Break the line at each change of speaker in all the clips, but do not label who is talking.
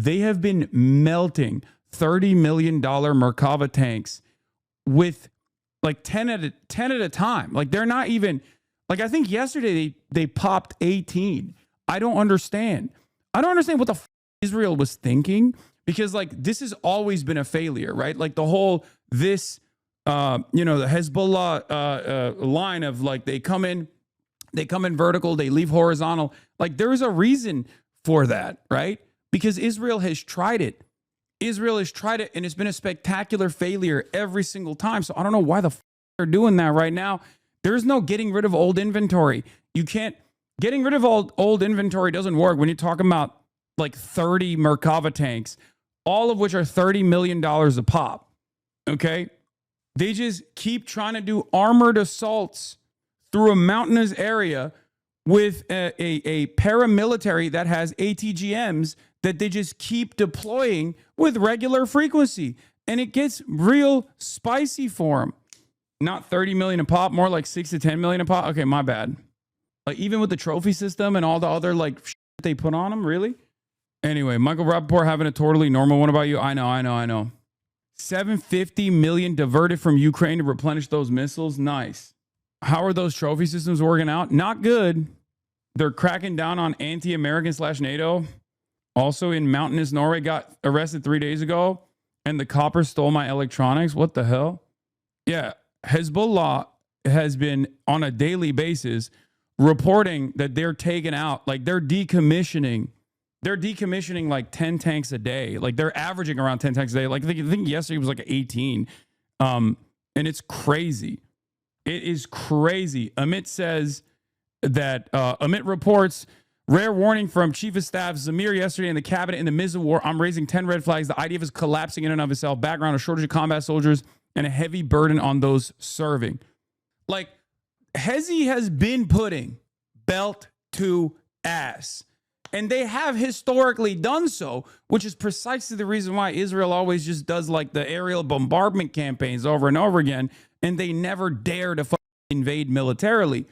they have been melting $30 million Merkava tanks with like 10 at a time. Like they're not even, like I think yesterday they popped 18. I don't understand. I don't understand what the Israel was thinking, because like this has always been a failure, right? Like the whole, this, the Hezbollah line of like, they come in vertical, they leave horizontal. Like there is a reason for that, right? Because Israel has tried it. And it's been a spectacular failure every single time. So I don't know why they're doing that right now. There's no getting rid of old inventory. You can't, getting rid of old inventory doesn't work when you're talking about like 30 Merkava tanks, all of which are $30 million a pop. Okay. They just keep trying to do armored assaults through a mountainous area with a paramilitary that has ATGMs that they just keep deploying with regular frequency. And it gets real spicy for them. Not 30 million a pop, more like 6 to 10 million a pop. Okay, my bad. Like even with the trophy system and all the other like shit they put on them, really? Anyway, Michael Rappaport having a totally normal one about you. I know. 750 million diverted from Ukraine to replenish those missiles. Nice. How are those trophy systems working out? Not good. They're cracking down on anti-American / NATO. Also in mountainous Norway, got arrested 3 days ago, and the coppers stole my electronics. What the hell? Yeah, Hezbollah has been on a daily basis reporting that they're taking out, like they're decommissioning like 10 tanks a day. Like they're averaging around 10 tanks a day. Like I think yesterday was like 18. And it's crazy. It is crazy. Amit says that Amit reports rare warning from Chief of Staff Zamir yesterday in the cabinet in the midst of war. I'm raising 10 red flags. The IDF is collapsing in and of itself. Background, a shortage of combat soldiers and a heavy burden on those serving. Like Hezi has been putting belt to ass. And they have historically done so, which is precisely the reason why Israel always just does like the aerial bombardment campaigns over and over again, and they never dare to invade militarily.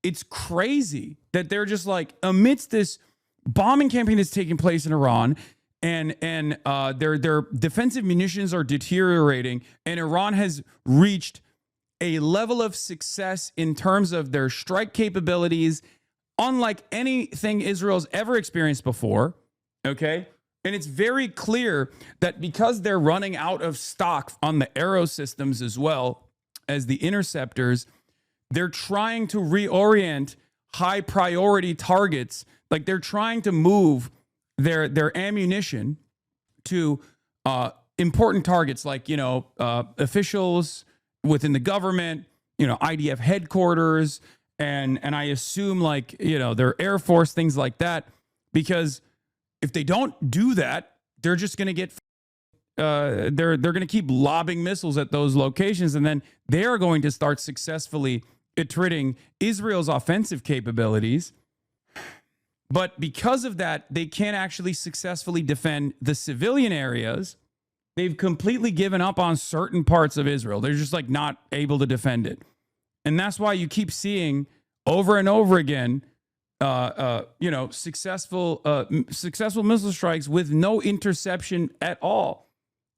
It's crazy that they're just like, amidst this bombing campaign that's taking place in Iran, and their defensive munitions are deteriorating, and Iran has reached a level of success in terms of their strike capabilities unlike anything Israel's ever experienced before, okay? And it's very clear that because they're running out of stock on the Arrow systems as well as the interceptors, they're trying to reorient high priority targets. Like they're trying to move their ammunition to important targets like, officials within the government, IDF headquarters, and I assume like, their Air Force, things like that, because if they don't do that, they're just going to get, they're going to keep lobbing missiles at those locations. And then they're going to start successfully attriting Israel's offensive capabilities. But because of that, they can't actually successfully defend the civilian areas. They've completely given up on certain parts of Israel. They're just like not able to defend it. And that's why you keep seeing over and over again, successful missile strikes with no interception at all.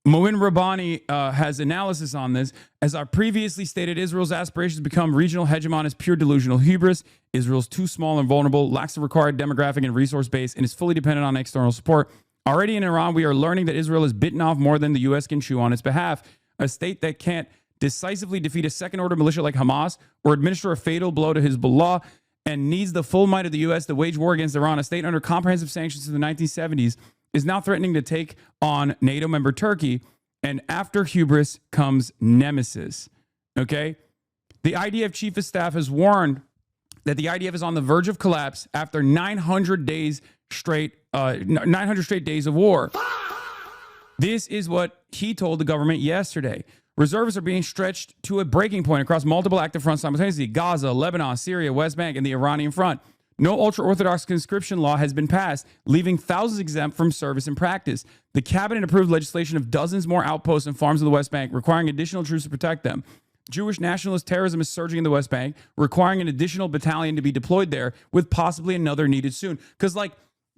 Moin Rabbani has analysis on this. As I previously stated, Israel's aspirations to become regional hegemon is pure delusional hubris. Israel's too small and vulnerable, lacks the required demographic and resource base, and is fully dependent on external support. Already in Iran, we are learning that Israel has bitten off more than the U.S. can chew on its behalf. A state that can't decisively defeat a second-order militia like Hamas or administer a fatal blow to Hezbollah and needs the full might of the U.S. to wage war against Iran, a state under comprehensive sanctions since the 1970s, is now threatening to take on NATO member Turkey, and after hubris comes nemesis. Okay? The IDF chief of staff has warned that the IDF is on the verge of collapse after 900 straight days of war. This is what he told the government yesterday. Reservists are being stretched to a breaking point across multiple active fronts simultaneously: Gaza, Lebanon, Syria, West Bank, and the Iranian front. No ultra-Orthodox conscription law has been passed, leaving thousands exempt from service and practice. The cabinet approved legislation of dozens more outposts and farms of the West Bank, requiring additional troops to protect them. Jewish nationalist terrorism is surging in the West Bank, requiring an additional battalion to be deployed there, with possibly another needed soon. Because,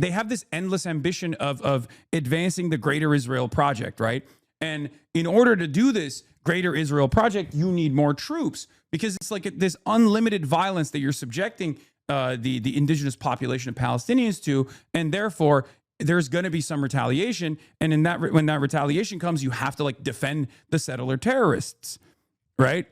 they have this endless ambition of advancing the Greater Israel Project, right? And in order to do this Greater Israel Project, you need more troops because it's like this unlimited violence that you're subjecting the indigenous population of Palestinians to, and therefore there's going to be some retaliation. And in that when that retaliation comes, you have to like defend the settler terrorists, right?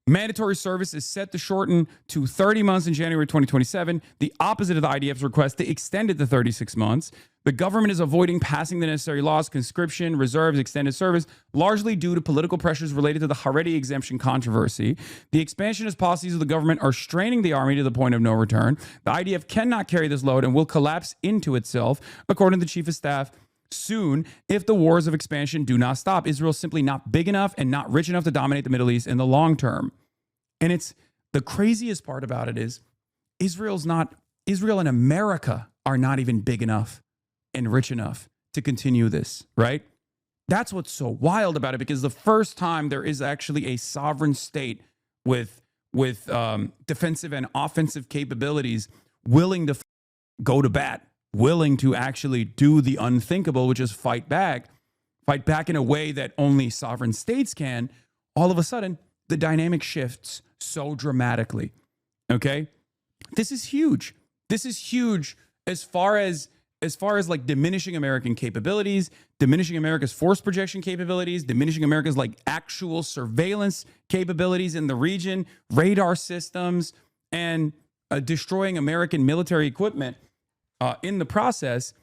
Mandatory service is set to shorten to 30 months in January 2027, the opposite of the IDF's request to extend it to 36 months. The government is avoiding passing the necessary laws, conscription, reserves, extended service, largely due to political pressures related to the Haredi exemption controversy. The expansionist policies of the government are straining the army to the point of no return. The IDF cannot carry this load and will collapse into itself, according to the chief of staff, soon if the wars of expansion do not stop. Israel is simply not big enough and not rich enough to dominate the Middle East in the long term. And it's the craziest part about it is Israel and America are not even big enough and rich enough to continue this, right? That's what's so wild about it, because the first time there is actually a sovereign state with defensive and offensive capabilities willing to go to bat, willing to actually do the unthinkable, which is fight back in a way that only sovereign states can, all of a sudden, the dynamic shifts so dramatically, okay? This is huge. This is huge as far as like diminishing American capabilities, diminishing America's force projection capabilities, diminishing America's like actual surveillance capabilities in the region, radar systems, and destroying American military equipment in the process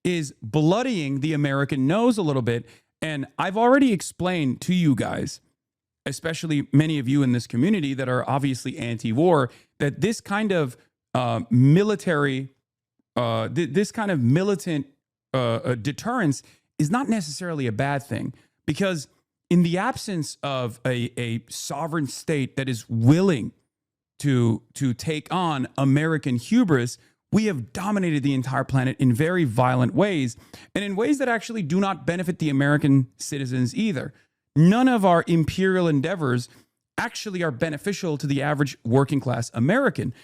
is bloodying the American nose a little bit. And I've already explained to you guys, especially many of you in this community that are obviously anti-war, that this kind of military, this kind of militant deterrence is not necessarily a bad thing, because in the absence of a sovereign state that is willing to take on American hubris, we have dominated the entire planet in very violent ways, and in ways that actually do not benefit the American citizens either. None of our imperial endeavors actually are beneficial to the average working class American.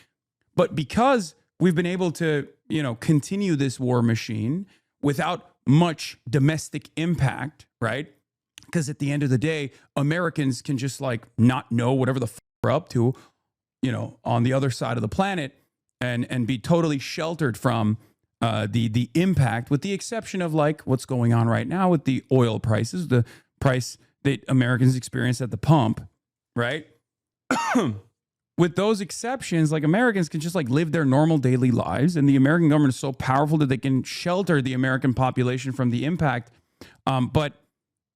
But because we've been able to, continue this war machine without much domestic impact, right? Because at the end of the day, Americans can just like not know whatever the we're up to, on the other side of the planet, and be totally sheltered from the impact, with the exception of like what's going on right now with the oil prices, the price that Americans experience at the pump, right? With those exceptions, like Americans can just like live their normal daily lives, and the American government is so powerful that they can shelter the American population from the impact. But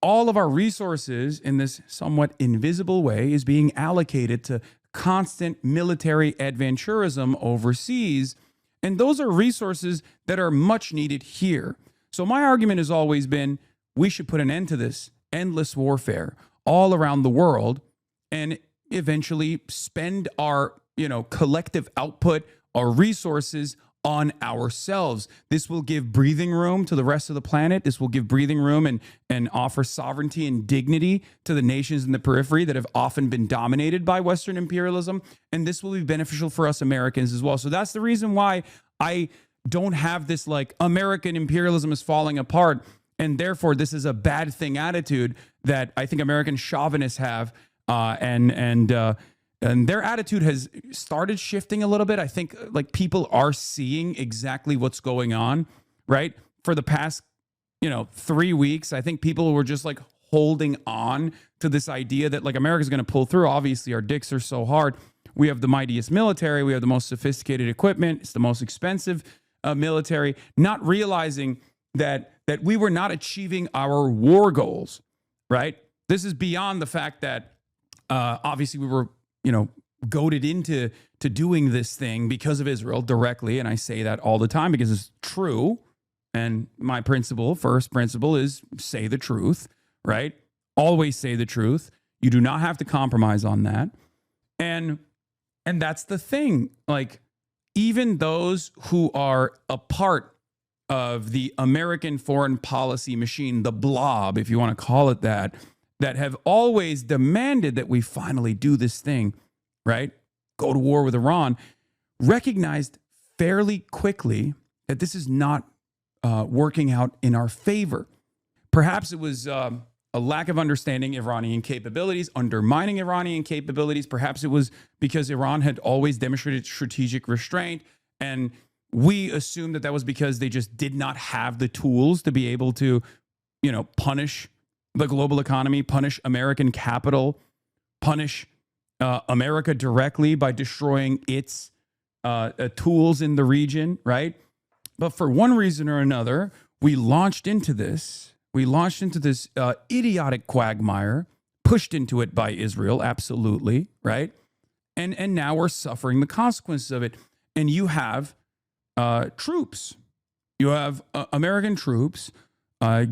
all of our resources in this somewhat invisible way is being allocated to constant military adventurism overseas. And those are resources that are much needed here. So my argument has always been, we should put an end to this endless warfare all around the world and eventually spend our, collective output, our resources on ourselves. This will give breathing room to the rest of the planet. This will give breathing room and offer sovereignty and dignity to the nations in the periphery that have often been dominated by Western imperialism. And this will be beneficial for us Americans as well. So that's the reason why I don't have this like American imperialism is falling apart, and therefore this is a bad thing attitude that I think American chauvinists have. And their attitude has started shifting a little bit. I think like people are seeing exactly what's going on, right? For the past, 3 weeks, I think people were just like holding on to this idea that like America's going to pull through. Obviously, our dicks are so hard. We have the mightiest military. We have the most sophisticated equipment. It's the most expensive military, not realizing that we were not achieving our war goals, right? This is beyond the fact that obviously we were, goaded into doing this thing because of Israel directly. And I say that all the time because it's true. And my first principle is say the truth, right? Always say the truth. You do not have to compromise on that. And that's the thing. Like, even those who are a part of the American foreign policy machine, the blob, if you want to call it that have always demanded that we finally do this thing, right? Go to war with Iran, recognized fairly quickly that this is not working out in our favor. Perhaps it was a lack of understanding Iranian capabilities, undermining Iranian capabilities. Perhaps it was because Iran had always demonstrated strategic restraint, and we assumed that that was because they just did not have the tools to be able to, punish the global economy, punish American capital, punish America directly by destroying its tools in the region, right? But for one reason or another, we launched into this. Idiotic quagmire, pushed into it by Israel, absolutely, right? And now we're suffering the consequences of it. And you have troops. You have American troops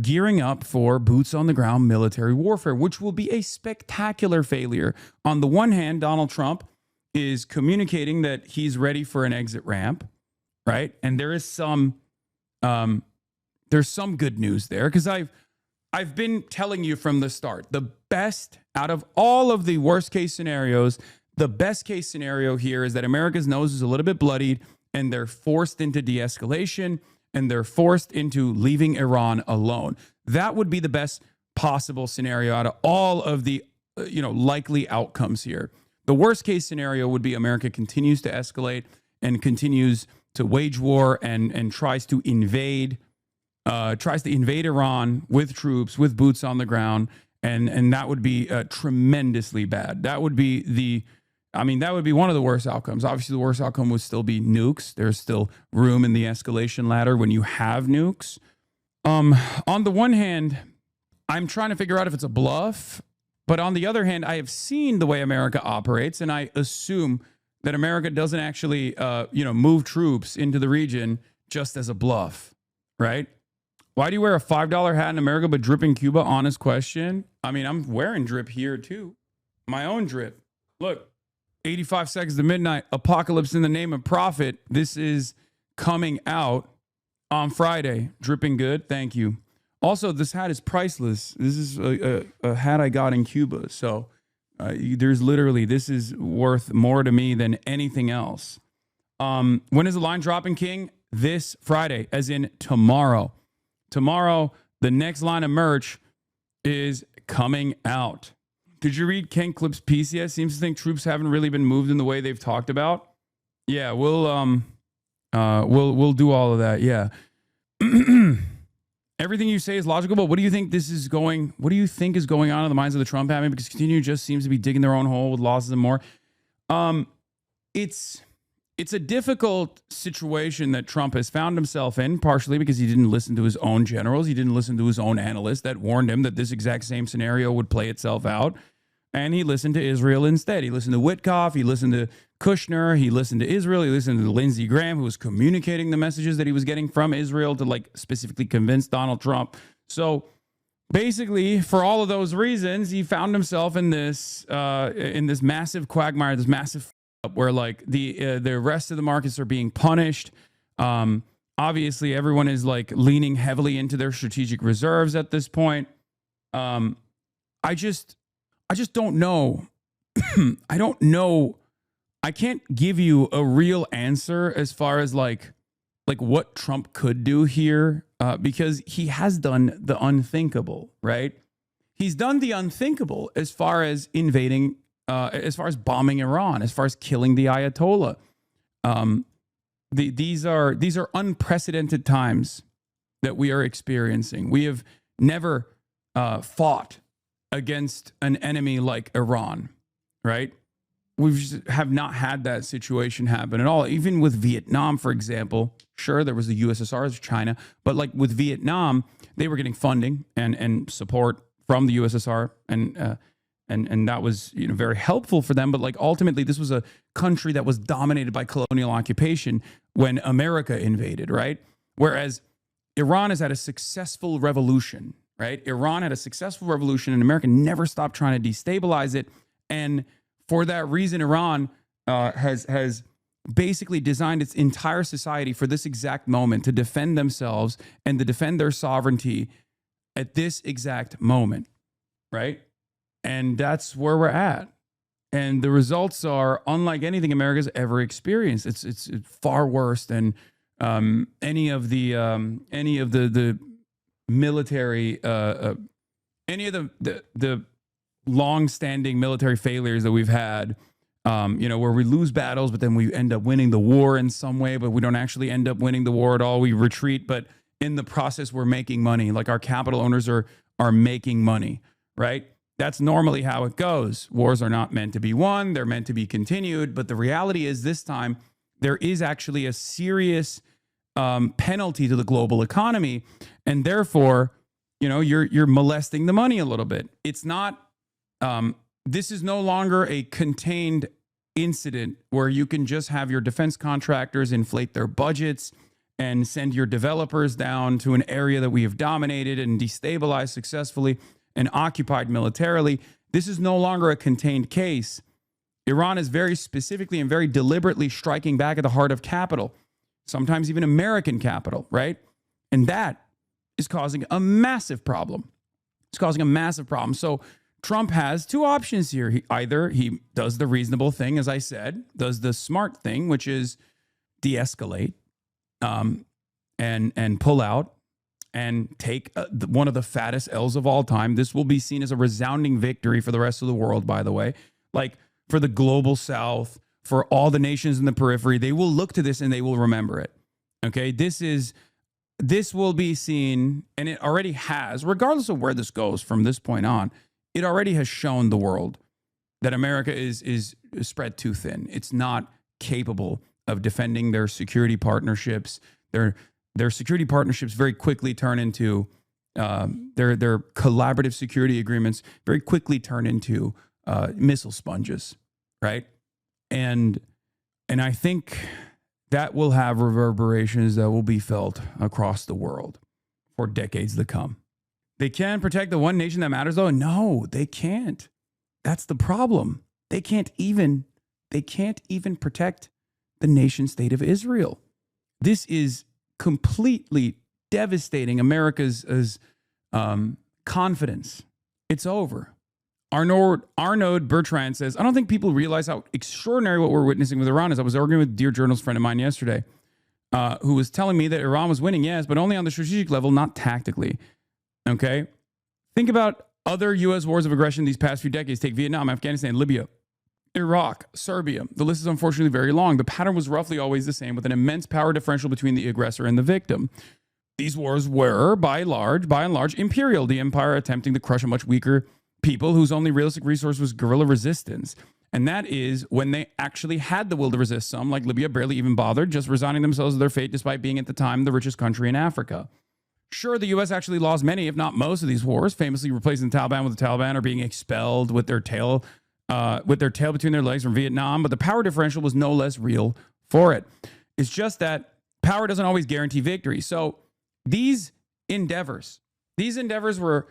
gearing up for boots on the ground military warfare, which will be a spectacular failure. On the one hand, Donald Trump is communicating that he's ready for an exit ramp, right? And there is some there's some good news there, because I've been telling you from the start, the best out of all of the worst case scenarios, the best case scenario here is that America's nose is a little bit bloodied and they're forced into de-escalation and they're forced into leaving Iran alone. That would be the best possible scenario out of all of the likely outcomes here. The worst case scenario would be America continues to escalate and continues to wage war and tries to invade Iran with troops, with boots on the ground, and that would be tremendously bad. That would be one of the worst outcomes. Obviously, the worst outcome would still be nukes. There's still room in the escalation ladder when you have nukes. On the one hand, I'm trying to figure out if it's a bluff, but on the other hand, I have seen the way America operates, and I assume that America doesn't actually, move troops into the region just as a bluff, right? Why do you wear a $5 hat in America but drip in Cuba? Honest question. I mean, I'm wearing drip here too. My own drip. Look, 85 seconds to midnight, Apocalypse in the Name of Profit. This is coming out on Friday. Dripping good. Thank you. Also, this hat is priceless. This is a hat I got in Cuba. So this is worth more to me than anything else. When is the line dropping, King? This Friday, as in tomorrow. Tomorrow, the next line of merch is coming out. Did you read Ken Clip's piece yet? Seems to think troops haven't really been moved in the way they've talked about. Yeah, we'll do all of that. Yeah. Everything you say is logical, but what do you think is going on in the minds of the Trump admin? Because continue just seems to be digging their own hole with losses and more. It's a difficult situation that Trump has found himself in, partially because he didn't listen to his own generals. He didn't listen to his own analysts that warned him that this exact same scenario would play itself out. And he listened to Israel instead. He listened to Witkoff. He listened to Kushner. He listened to Israel. He listened to Lindsey Graham, who was communicating the messages that he was getting from Israel to specifically convince Donald Trump. So basically, for all of those reasons, he found himself in this massive quagmire, this massive where the rest of the markets are being punished. Obviously, everyone is leaning heavily into their strategic reserves at this point. I just don't know. I don't know. I can't give you a real answer as far as what Trump could do here, because he has done the unthinkable, right? He's done the unthinkable as far as invading, as far as bombing Iran, as far as killing the Ayatollah. These are unprecedented times that we are experiencing. We have never fought against an enemy like Iran, right? We have not had that situation happen at all. Even with Vietnam, for example, sure, there was the USSR, there's China, but with Vietnam, they were getting funding and support from the USSR, and that was very helpful for them. But ultimately, this was a country that was dominated by colonial occupation when America invaded, right? Whereas Iran has had a successful revolution, right? Iran had a successful revolution, and America never stopped trying to destabilize it. And for that reason, Iran has basically designed its entire society for this exact moment, to defend themselves and to defend their sovereignty at this exact moment, right? And that's where we're at. And the results are unlike anything America's ever experienced. It's far worse than any of the military, any of the long-standing military failures that we've had, where we lose battles, but then we end up winning the war in some way, but we don't actually end up winning the war at all. We retreat, but in the process, we're making money. Like our capital owners are making money, right? That's normally how it goes. Wars are not meant to be won. They're meant to be continued. But the reality is this time, there is actually a serious penalty to the global economy. And therefore, you're molesting the money a little bit. It's not, this is no longer a contained incident where you can just have your defense contractors inflate their budgets and send your developers down to an area that we have dominated and destabilized successfully and occupied militarily. This is no longer a contained case. Iran is very specifically and very deliberately striking back at the heart of capital, sometimes even American capital, right? And that is causing a massive problem. So Trump has two options here. Either he does the reasonable thing, as I said, does the smart thing, which is de-escalate, and pull out and take one of the fattest L's of all time. This will be seen as a resounding victory for the rest of the world, by the way. Like for the global South, for all the nations in the periphery, they will look to this and they will remember it. Okay, this will be seen, and it already has, regardless of where this goes from this point on, it already has shown the world that America is spread too thin. It's not capable of defending their security partnerships. Their security partnerships very quickly turn into their collaborative security agreements very quickly turn into missile sponges, right? And I think that will have reverberations that will be felt across the world for decades to come. They can protect the one nation that matters, though. No, they can't. That's the problem. They can't even protect the nation state of Israel. This is completely devastating America's confidence. It's over. Arnaud Bertrand says, I don't think people realize how extraordinary what we're witnessing with Iran is. I was arguing with a dear journalist friend of mine yesterday who was telling me that Iran was winning, yes, but only on the strategic level, not tactically. Okay? Think about other U.S. wars of aggression these past few decades. Take Vietnam, Afghanistan, Libya, Iraq, Serbia. The list is unfortunately very long. The pattern was roughly always the same, with an immense power differential between the aggressor and the victim. These wars were, by and large, imperial, the empire attempting to crush a much weaker people whose only realistic resource was guerrilla resistance. And that is when they actually had the will to resist. Some, like Libya, barely even bothered, just resigning themselves to their fate despite being at the time the richest country in Africa. Sure, the U.S. actually lost many, if not most, of these wars, famously replacing the Taliban with the Taliban or being expelled with their tail between their legs from Vietnam, but the power differential was no less real for it. It's just that power doesn't always guarantee victory. So these endeavors were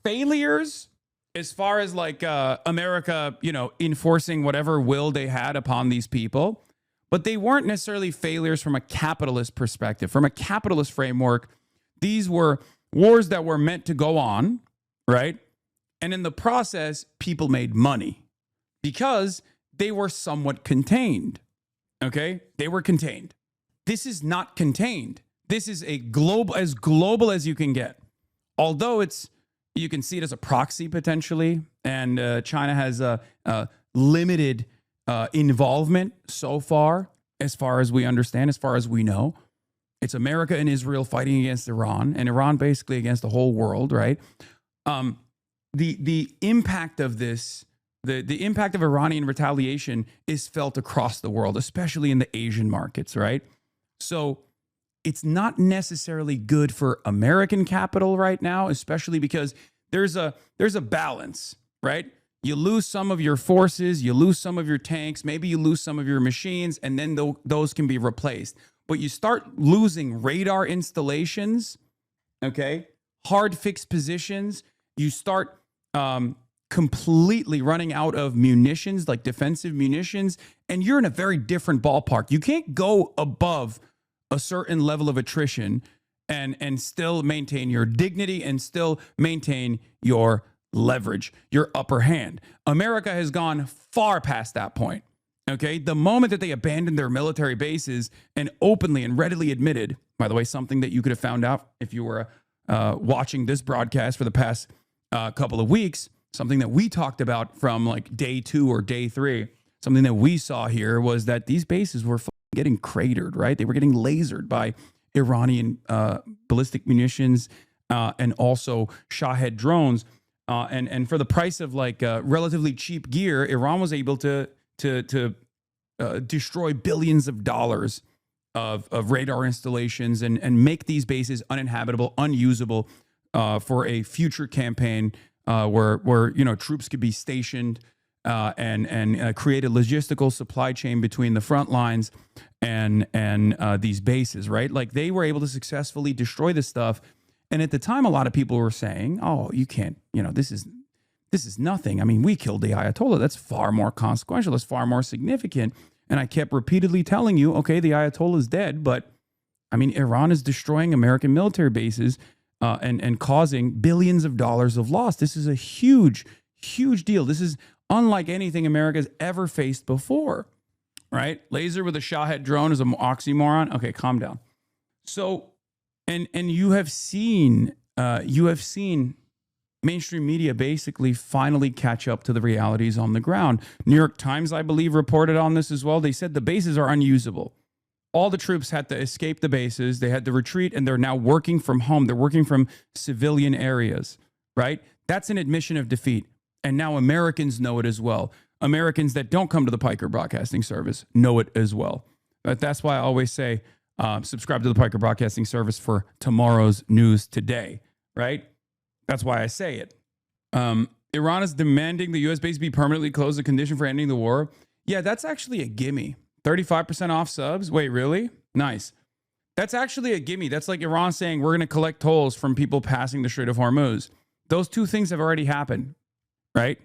failures as far as like America, enforcing whatever will they had upon these people, but they weren't necessarily failures from a capitalist perspective. From a capitalist framework, these were wars that were meant to go on, right? And in the process, people made money because they were somewhat contained, okay? They were contained. This is not contained. This is as global as you can get. Although you can see it as a proxy potentially, and China has a limited involvement so far as we understand, as far as we know. It's America and Israel fighting against Iran, and Iran basically against the whole world, right? The impact of this, the impact of Iranian retaliation is felt across the world, especially in the Asian markets, right? So it's not necessarily good for American capital right now, especially because there's a balance, right? You lose some of your forces, you lose some of your tanks, maybe you lose some of your machines, and then those can be replaced. But you start losing radar installations, okay? Hard fixed positions. You start completely running out of munitions, like defensive munitions, and you're in a very different ballpark. You can't go above a certain level of attrition and still maintain your dignity and still maintain your leverage, your upper hand. America has gone far past that point, Okay. The moment that they abandoned their military bases and openly and readily admitted, by the way, something that you could have found out if you were watching this broadcast for the past couple of weeks, something that we talked about from like day 2 or day 3, something that we saw here was that these bases were getting cratered, right? They were getting lasered by Iranian ballistic munitions and also Shahed drones. And for the price of like relatively cheap gear, Iran was able to destroy billions of dollars of radar installations and make these bases uninhabitable, unusable for a future campaign where troops could be stationed and create a logistical supply chain between the front lines and these bases, right? Like they were able to successfully destroy this stuff. And at the time, a lot of people were saying, "Oh, you can't, this is nothing. I mean, we killed the Ayatollah. That's far more consequential. That's far more significant." And I kept repeatedly telling you, okay, the Ayatollah is dead, but I mean, Iran is destroying American military bases and causing billions of dollars of loss. This is a huge, huge deal. This is unlike anything America's ever faced before, right? Laser with a Shahed drone is an oxymoron. Okay, calm down. So, and you have seen mainstream media basically finally catch up to the realities on the ground. New York Times, I believe, reported on this as well. They said the bases are unusable. All the troops had to escape the bases. They had to retreat, and they're now working from home. They're working from civilian areas, right? That's an admission of defeat. And now Americans know it as well. Americans that don't come to the Piker Broadcasting Service know it as well. But that's why I always say, subscribe to the Piker Broadcasting Service for tomorrow's news today, right? That's why I say it. Iran is demanding the U.S. base be permanently closed, a condition for ending the war. Yeah, that's actually a gimme. 35% off subs? Wait, really? Nice. That's actually a gimme. That's like Iran saying we're going to collect tolls from people passing the Strait of Hormuz. Those two things have already happened, right?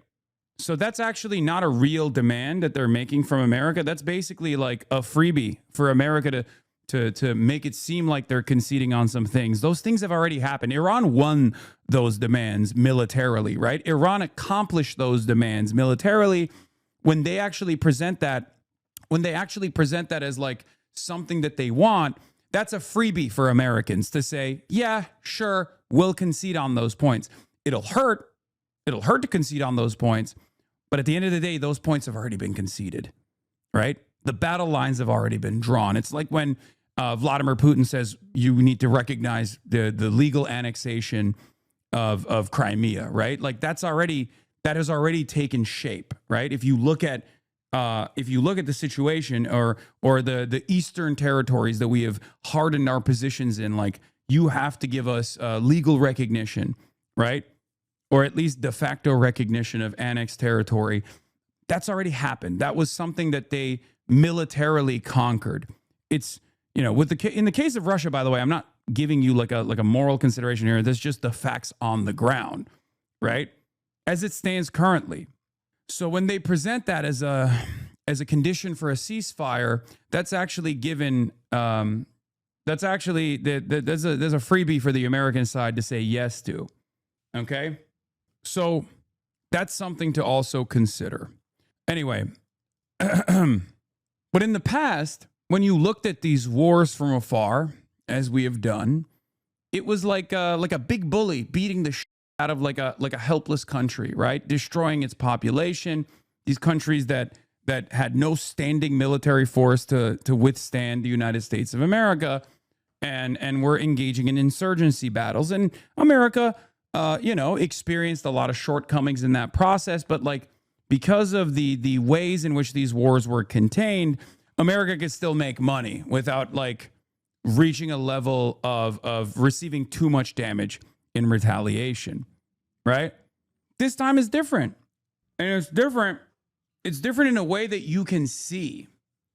So that's actually not a real demand that they're making from America. That's basically like a freebie for America to make it seem like they're conceding on some things. Those things have already happened. Iran won those demands militarily, right? Iran accomplished those demands militarily when they actually present that as like something that they want. That's a freebie for Americans to say, yeah, sure, we'll concede on those points. It'll hurt to concede on those points, but at the end of the day, those points have already been conceded, right? The battle lines have already been drawn. It's like when Vladimir Putin says you need to recognize the legal annexation of Crimea, right? Like that has already taken shape, right? If you look at the situation or the eastern territories that we have hardened our positions in, like you have to give us legal recognition, right? Or at least de facto recognition of annexed territory. That's already happened. That was something that they militarily conquered. It's, in the case of Russia, by the way, I'm not giving you like a moral consideration here. That's just the facts on the ground, right? As it stands currently. So when they present that as a condition for a ceasefire, that's actually given. There's a freebie for the American side to say yes to. Okay, so that's something to also consider. Anyway, but in the past, when you looked at these wars from afar, as we have done, it was like a big bully beating the shit out of like a helpless country, right? Destroying its population. These countries that had no standing military force to withstand the United States of America, and were engaging in insurgency battles. And America, experienced a lot of shortcomings in that process, but like because of the ways in which these wars were contained, America could still make money without like reaching a level of receiving too much damage in retaliation, right? This time is different. And it's different. It's different in a way that you can see,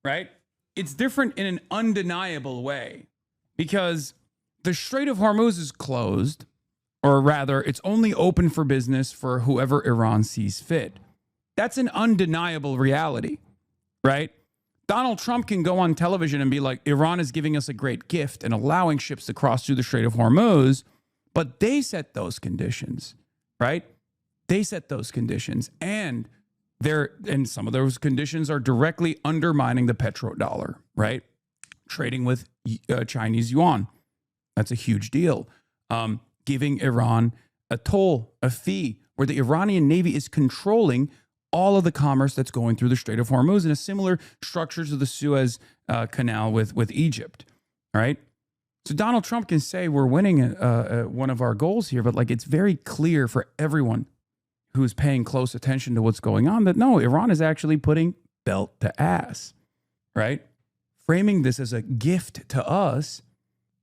right? It's different in an undeniable way because the Strait of Hormuz is closed, or rather, it's only open for business for whoever Iran sees fit. That's an undeniable reality, right? Donald Trump can go on television and be like, Iran is giving us a great gift and allowing ships to cross through the Strait of Hormuz, but they set those conditions, right? They set those conditions. And And some of those conditions are directly undermining the petrodollar, right? Trading with Chinese yuan. That's a huge deal. Giving Iran a toll, a fee, where the Iranian Navy is controlling all of the commerce that's going through the Strait of Hormuz in a similar structure to the Suez Canal with Egypt, right? So Donald Trump can say we're winning one of our goals here, but like it's very clear for everyone who's paying close attention to what's going on that no, Iran is actually putting belt to ass, right? Framing this as a gift to us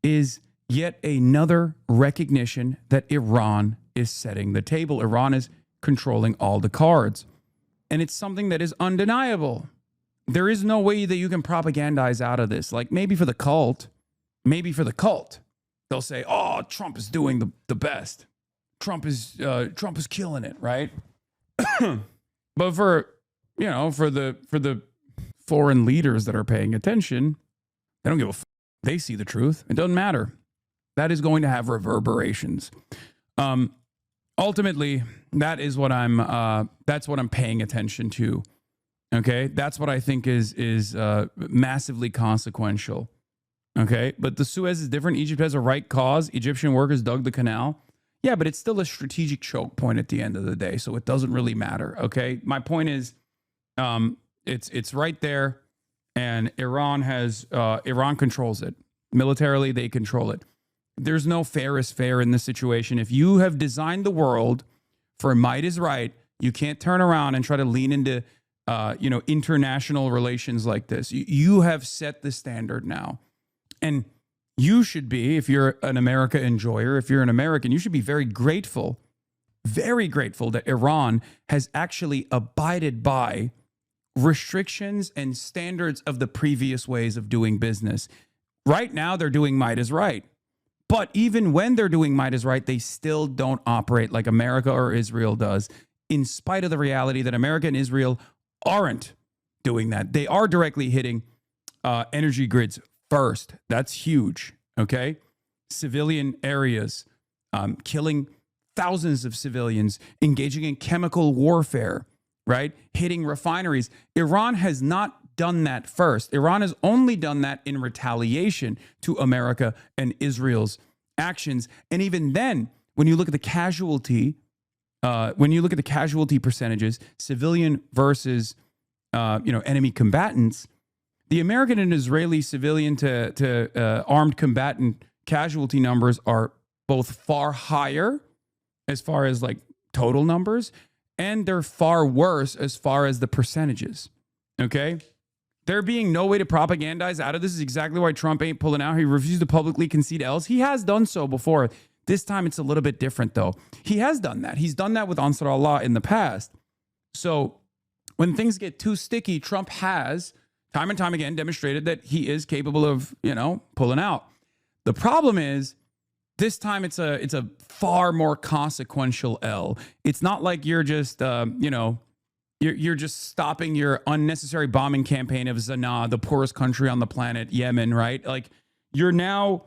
is yet another recognition that Iran is setting the table. Iran is controlling all the cards. And it's something that is undeniable. There is no way that you can propagandize out of this. Like maybe for the cult, they'll say, oh, Trump is doing the best. Trump is killing it, right? But for the foreign leaders that are paying attention, they don't give a f. They see the truth. It doesn't matter. That is going to have reverberations. Ultimately, that is what that's what I'm paying attention to. Okay, that's what I think is massively consequential. Okay, but the Suez is different. Egypt has a right cause. Egyptian workers dug the canal. Yeah, but it's still a strategic choke point at the end of the day, so it doesn't really matter. Okay, my point is, it's right there, and Iran controls it militarily. They control it. There's no fair is fair in this situation. If you have designed the world for might is right, you can't turn around and try to lean into international relations like this. You have set the standard now, and you should be, if you're an America enjoyer, if you're an American, you should be very grateful that Iran has actually abided by restrictions and standards of the previous ways of doing business. Right now, they're doing might is right. But even when they're doing might is right, they still don't operate like America or Israel does, in spite of the reality that America and Israel aren't doing that. They are directly hitting energy grids first. That's huge, okay? Civilian areas, killing thousands of civilians, engaging in chemical warfare, right? Hitting refineries. Iran has not done that first. Iran has only done that in retaliation to America and Israel's actions. And even then, when you look at the casualty percentages, civilian versus enemy combatants, the American and Israeli civilian to armed combatant casualty numbers are both far higher as far as like total numbers, and they're far worse as far as the percentages. Okay? There being no way to propagandize out of this is exactly why Trump ain't pulling out. He refused to publicly concede else. He has done so before. This time it's a little bit different, though. He has done that. He's done that with Ansar Allah in the past. So when things get too sticky, Trump has time and time again demonstrated that he is capable of, pulling out. The problem is this time it's a far more consequential L. It's not like you're just, you're just stopping your unnecessary bombing campaign of Sanaa, the poorest country on the planet, Yemen, right? Like you're now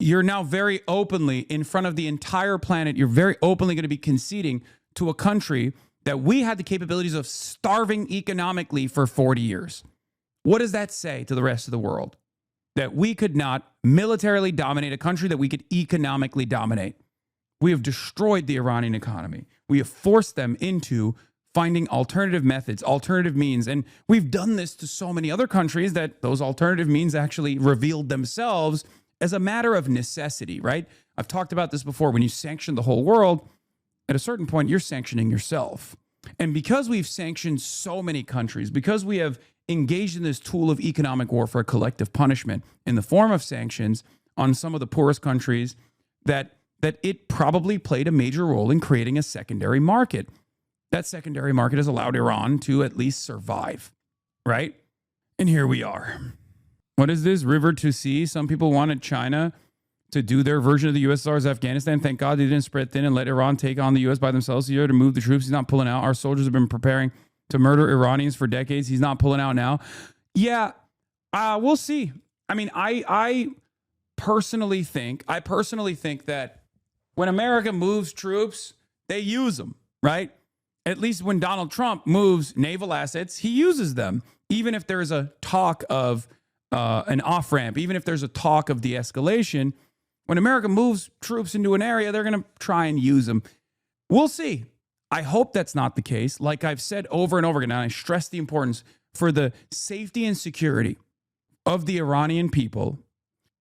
very openly in front of the entire planet. You're very openly going to be conceding to a country that we had the capabilities of starving economically for 40 years. What does that say to the rest of the world? That we could not militarily dominate a country that we could economically dominate. We have destroyed the Iranian economy. We have forced them into finding alternative methods, alternative means. And we've done this to so many other countries that those alternative means actually revealed themselves as a matter of necessity, right? I've talked about this before. When you sanction the whole world, at a certain point, you're sanctioning yourself. And because we've sanctioned so many countries, because we have engaged in this tool of economic warfare, collective punishment in the form of sanctions on some of the poorest countries, that it probably played a major role in creating a secondary market. That secondary market has allowed Iran to at least survive, right? And here we are. What is this? River to sea. Some people wanted China to do their version of the USSR's Afghanistan. Thank God they didn't spread thin and let Iran take on the U.S. by themselves here to move the troops. He's not pulling out. Our soldiers have been preparing to murder Iranians for decades. He's not pulling out now. Yeah, we'll see. I mean, I personally think that when America moves troops, they use them, right? At least when Donald Trump moves naval assets, he uses them. Even if there's a talk of an off ramp, even if there's a talk of de escalation, when America moves troops into an area, they're going to try and use them. We'll see. I hope that's not the case. Like I've said over and over again, and I stress the importance for the safety and security of the Iranian people,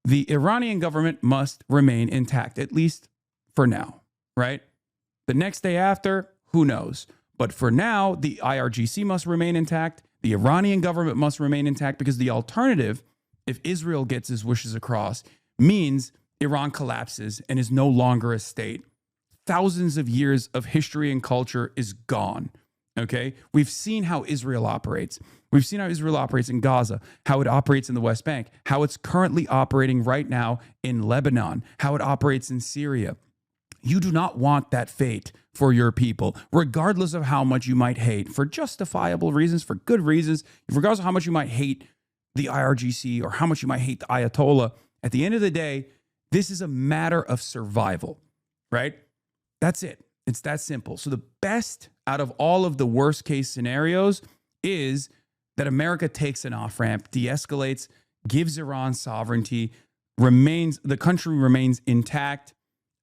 the Iranian government must remain intact, at least for now, right? The next day after, who knows? But for now, the IRGC must remain intact. The Iranian government must remain intact, because the alternative, if Israel gets his wishes across, means Iran collapses and is no longer a state. Thousands of years of history and culture is gone. Okay? We've seen how Israel operates. We've seen how Israel operates in Gaza, how it operates in the West Bank, how it's currently operating right now in Lebanon, how it operates in Syria. You do not want that fate for your people, regardless of how much you might hate, for justifiable reasons, for good reasons, regardless of how much you might hate the IRGC or how much you might hate the Ayatollah. At the end of the day, this is a matter of survival, right? That's it. It's that simple. So the best out of all of the worst case scenarios is that America takes an off ramp, de-escalates, gives Iran sovereignty, the country remains intact,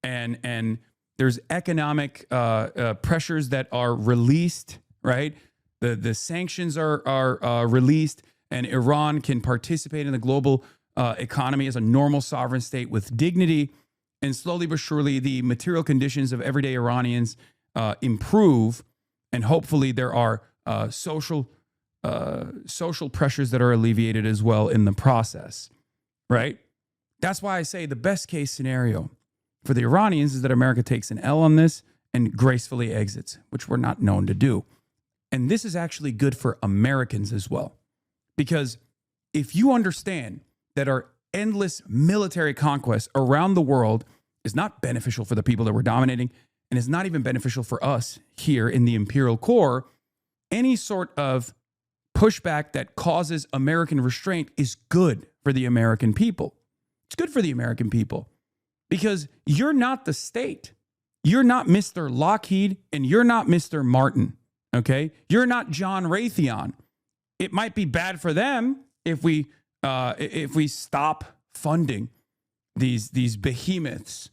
and there's economic pressures that are released, right? The sanctions are released, and Iran can participate in the global economy as a normal sovereign state with dignity. And slowly but surely, the material conditions of everyday Iranians improve, and hopefully there are social pressures that are alleviated as well in the process, right? That's why I say the best case scenario for the Iranians is that America takes an L on this and gracefully exits, which we're not known to do. And this is actually good for Americans as well, because if you understand that our endless military conquest around the world is not beneficial for the people that we're dominating, and is not even beneficial for us here in the imperial core, any sort of pushback that causes American restraint is good for the American people. It's good for the American people, because you're not the state. You're not Mr. Lockheed, and you're not Mr. Martin, okay? You're not John Raytheon. It might be bad for them if we stop funding these behemoths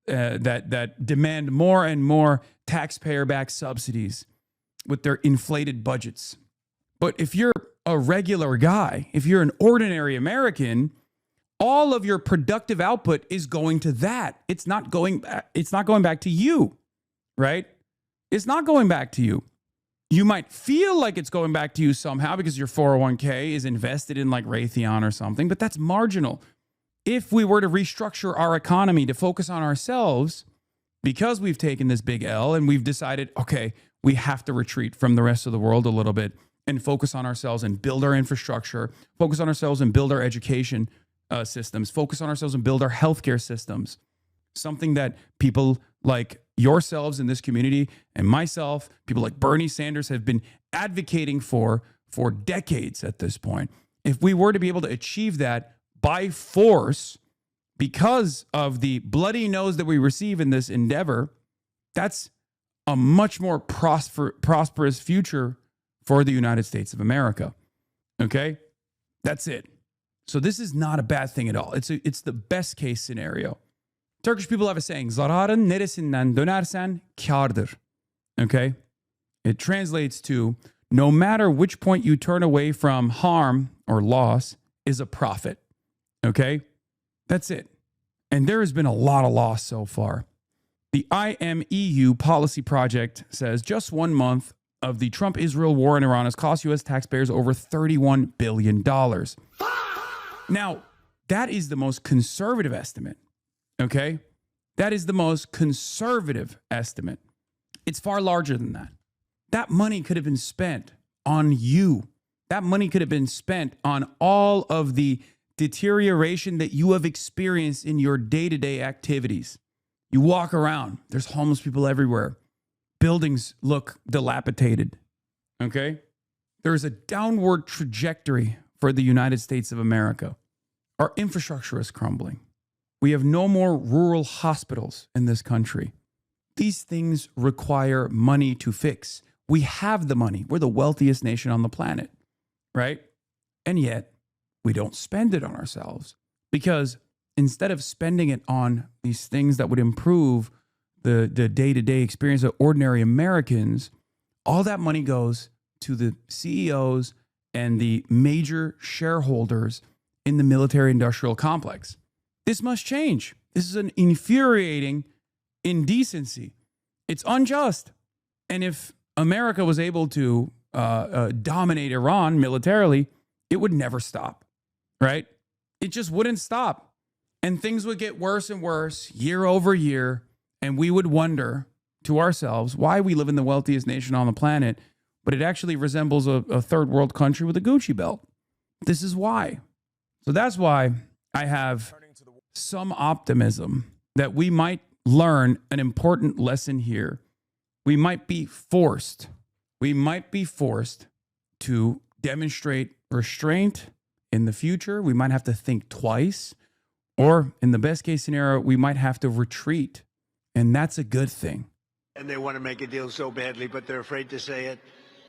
that demand more and more taxpayer-backed subsidies with their inflated budgets. But if you're a regular guy, if you're an ordinary American, all of your productive output is going to that. It's not going back to you, right? It's not going back to you. You might feel like it's going back to you somehow because your 401k is invested in like Raytheon or something, but that's marginal. If we were to restructure our economy to focus on ourselves, because we've taken this big L and we've decided, okay, we have to retreat from the rest of the world a little bit and focus on ourselves and build our infrastructure, focus on ourselves and build our education systems, focus on ourselves and build our healthcare systems. Something that people like yourselves in this community and myself, people like Bernie Sanders have been advocating for decades at this point. If we were to be able to achieve that by force because of the bloody nose that we receive in this endeavor, that's a much more prosperous future for the United States of America. Okay? That's it. So this is not a bad thing at all. It's the best case scenario. Turkish people have a saying, zararın neresinden dönersen kârdır. Okay? It translates to, no matter which point you turn away from harm or loss is a profit. Okay? That's it. And there has been a lot of loss so far. The IMEU policy project says just 1 month of the Trump-Israel war in Iran has cost U.S. taxpayers over $31 billion. Now, that is the most conservative estimate, okay? That is the most conservative estimate. It's far larger than that. That money could have been spent on you. That money could have been spent on all of the deterioration that you have experienced in your day-to-day activities. You walk around, there's homeless people everywhere. Buildings look dilapidated, okay? There is a downward trajectory for the United States of America. Our infrastructure is crumbling. We have no more rural hospitals in this country. These things require money to fix. We have the money. We're the wealthiest nation on the planet, right? And yet we don't spend it on ourselves, because instead of spending it on these things that would improve the day-to-day experience of ordinary Americans, all that money goes to the CEOs and the major shareholders in the military-industrial complex. This must change. This is an infuriating indecency. It's unjust. And if America was able to dominate Iran militarily, it would never stop, right? It just wouldn't stop. And things would get worse and worse year over year. And we would wonder to ourselves why we live in the wealthiest nation on the planet, but it actually resembles a third world country with a Gucci belt. This is why. So that's why I have some optimism that we might learn an important lesson here. We might be forced to demonstrate restraint in the future. We might have to think twice, or in the best case scenario, we might have to retreat. And that's a good thing.
And they want to make a deal so badly, but they're afraid to say it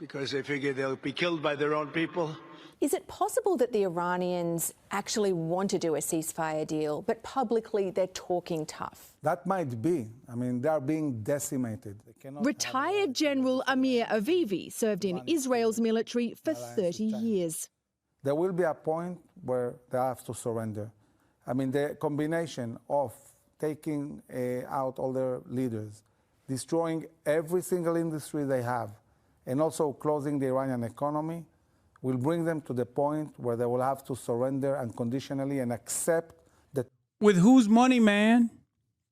because they figure they'll be killed by their own people.
Is it possible that the Iranians actually want to do a ceasefire deal, but publicly they're talking tough?
That might be. I mean, they are being decimated.
Retired General Amir Avivi served in Israel's military for 30 years.
There will be a point where they have to surrender. I mean, the combination of taking out all their leaders, destroying every single industry they have, and also closing the Iranian economy will bring them to the point where they will have to surrender unconditionally and accept that.
With whose money, man?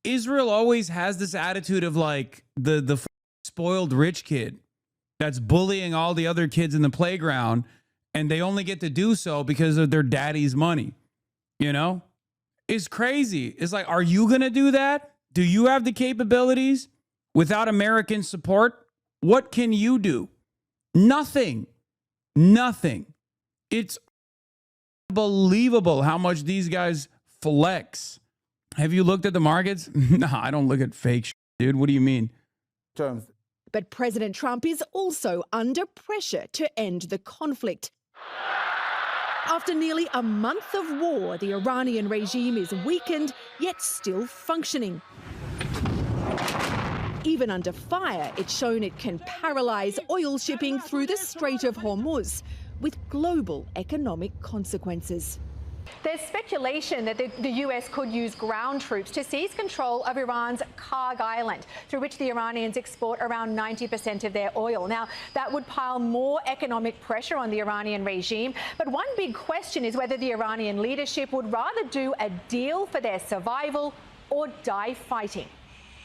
Israel always has this attitude of like the spoiled rich kid that's bullying all the other kids in the playground, and they only get to do so because of their daddy's money. You know? It's crazy. It's like, are you going to do that? Do you have the capabilities? Without American support, what can you do? Nothing. Nothing. It's unbelievable how much these guys flex. Have you looked at the markets? No, I don't look at fake shit, dude. What do you mean?
Terms.
But President Trump is also under pressure to end the conflict. After nearly a month of war, the Iranian regime is weakened, yet still functioning. Even under fire, it's shown it can paralyze oil shipping through the Strait of Hormuz, with global economic consequences.
There's speculation that the US could use ground troops to seize control of Iran's Karg Island, through which the Iranians export around 90% of their oil. Now, that would pile more economic pressure on the Iranian regime. But one big question is whether the Iranian leadership would rather do a deal for their survival or die fighting.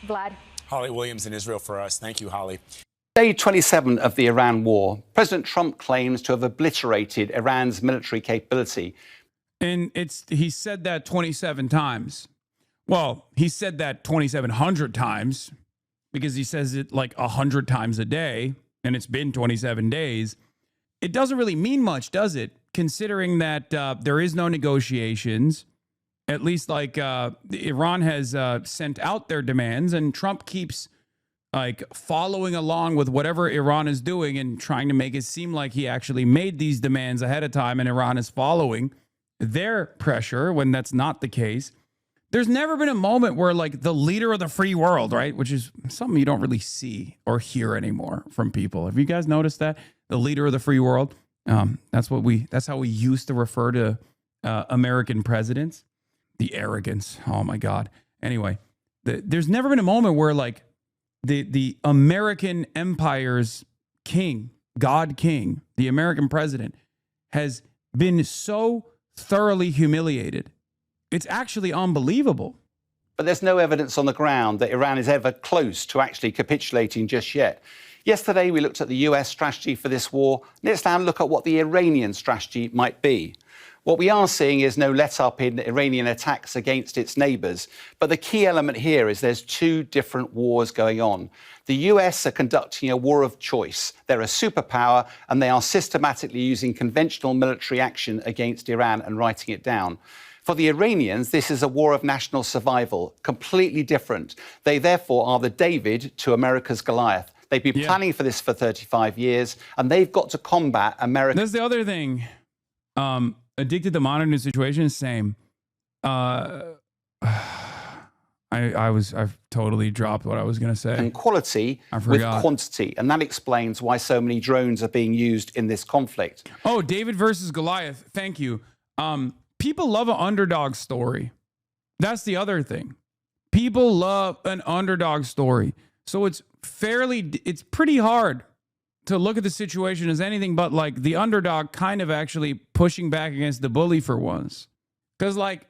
Vlad.
Holly Williams in Israel for us. Thank you, Holly.
Day 27 of the Iran war, President Trump claims to have obliterated Iran's military capability.
And he said that 27 times. Well, he said that 2,700 times because he says it like 100 times a day, and it's been 27 days. It doesn't really mean much, does it? Considering that there is no negotiations, at least like Iran has sent out their demands, and Trump keeps like following along with whatever Iran is doing and trying to make it seem like he actually made these demands ahead of time and Iran is following their pressure when that's not the case. There's never been a moment where like the leader of the free world, right? Which is something you don't really see or hear anymore from people. Have you guys noticed that? The leader of the free world. That's how we used to refer to American presidents. The arrogance. Oh my God. Anyway, there's never been a moment where like the American empire's king, God King, the American president has been so thoroughly humiliated. It's actually unbelievable.
But there's no evidence on the ground that Iran is ever close to actually capitulating just yet. Yesterday, we looked at the US strategy for this war. Let's now look at what the Iranian strategy might be. What we are seeing is no let-up in Iranian attacks against its neighbours. But the key element here is there's two different wars going on. The US are conducting a war of choice. They're a superpower, and they are systematically using conventional military action against Iran and writing it down. For the Iranians, this is a war of national survival, completely different. They therefore are the David to America's Goliath. They've been planning for this for 35 years, and they've got to combat America.
That's the other thing. Addicted to monitoring the situation is same. I've totally dropped what I was going to say.
And quality with quantity. And that explains why so many drones are being used in this conflict.
Oh, David versus Goliath. Thank you. People love an underdog story. That's the other thing. People love an underdog story. So it's pretty hard to look at the situation as anything but like the underdog kind of actually pushing back against the bully for once. Because like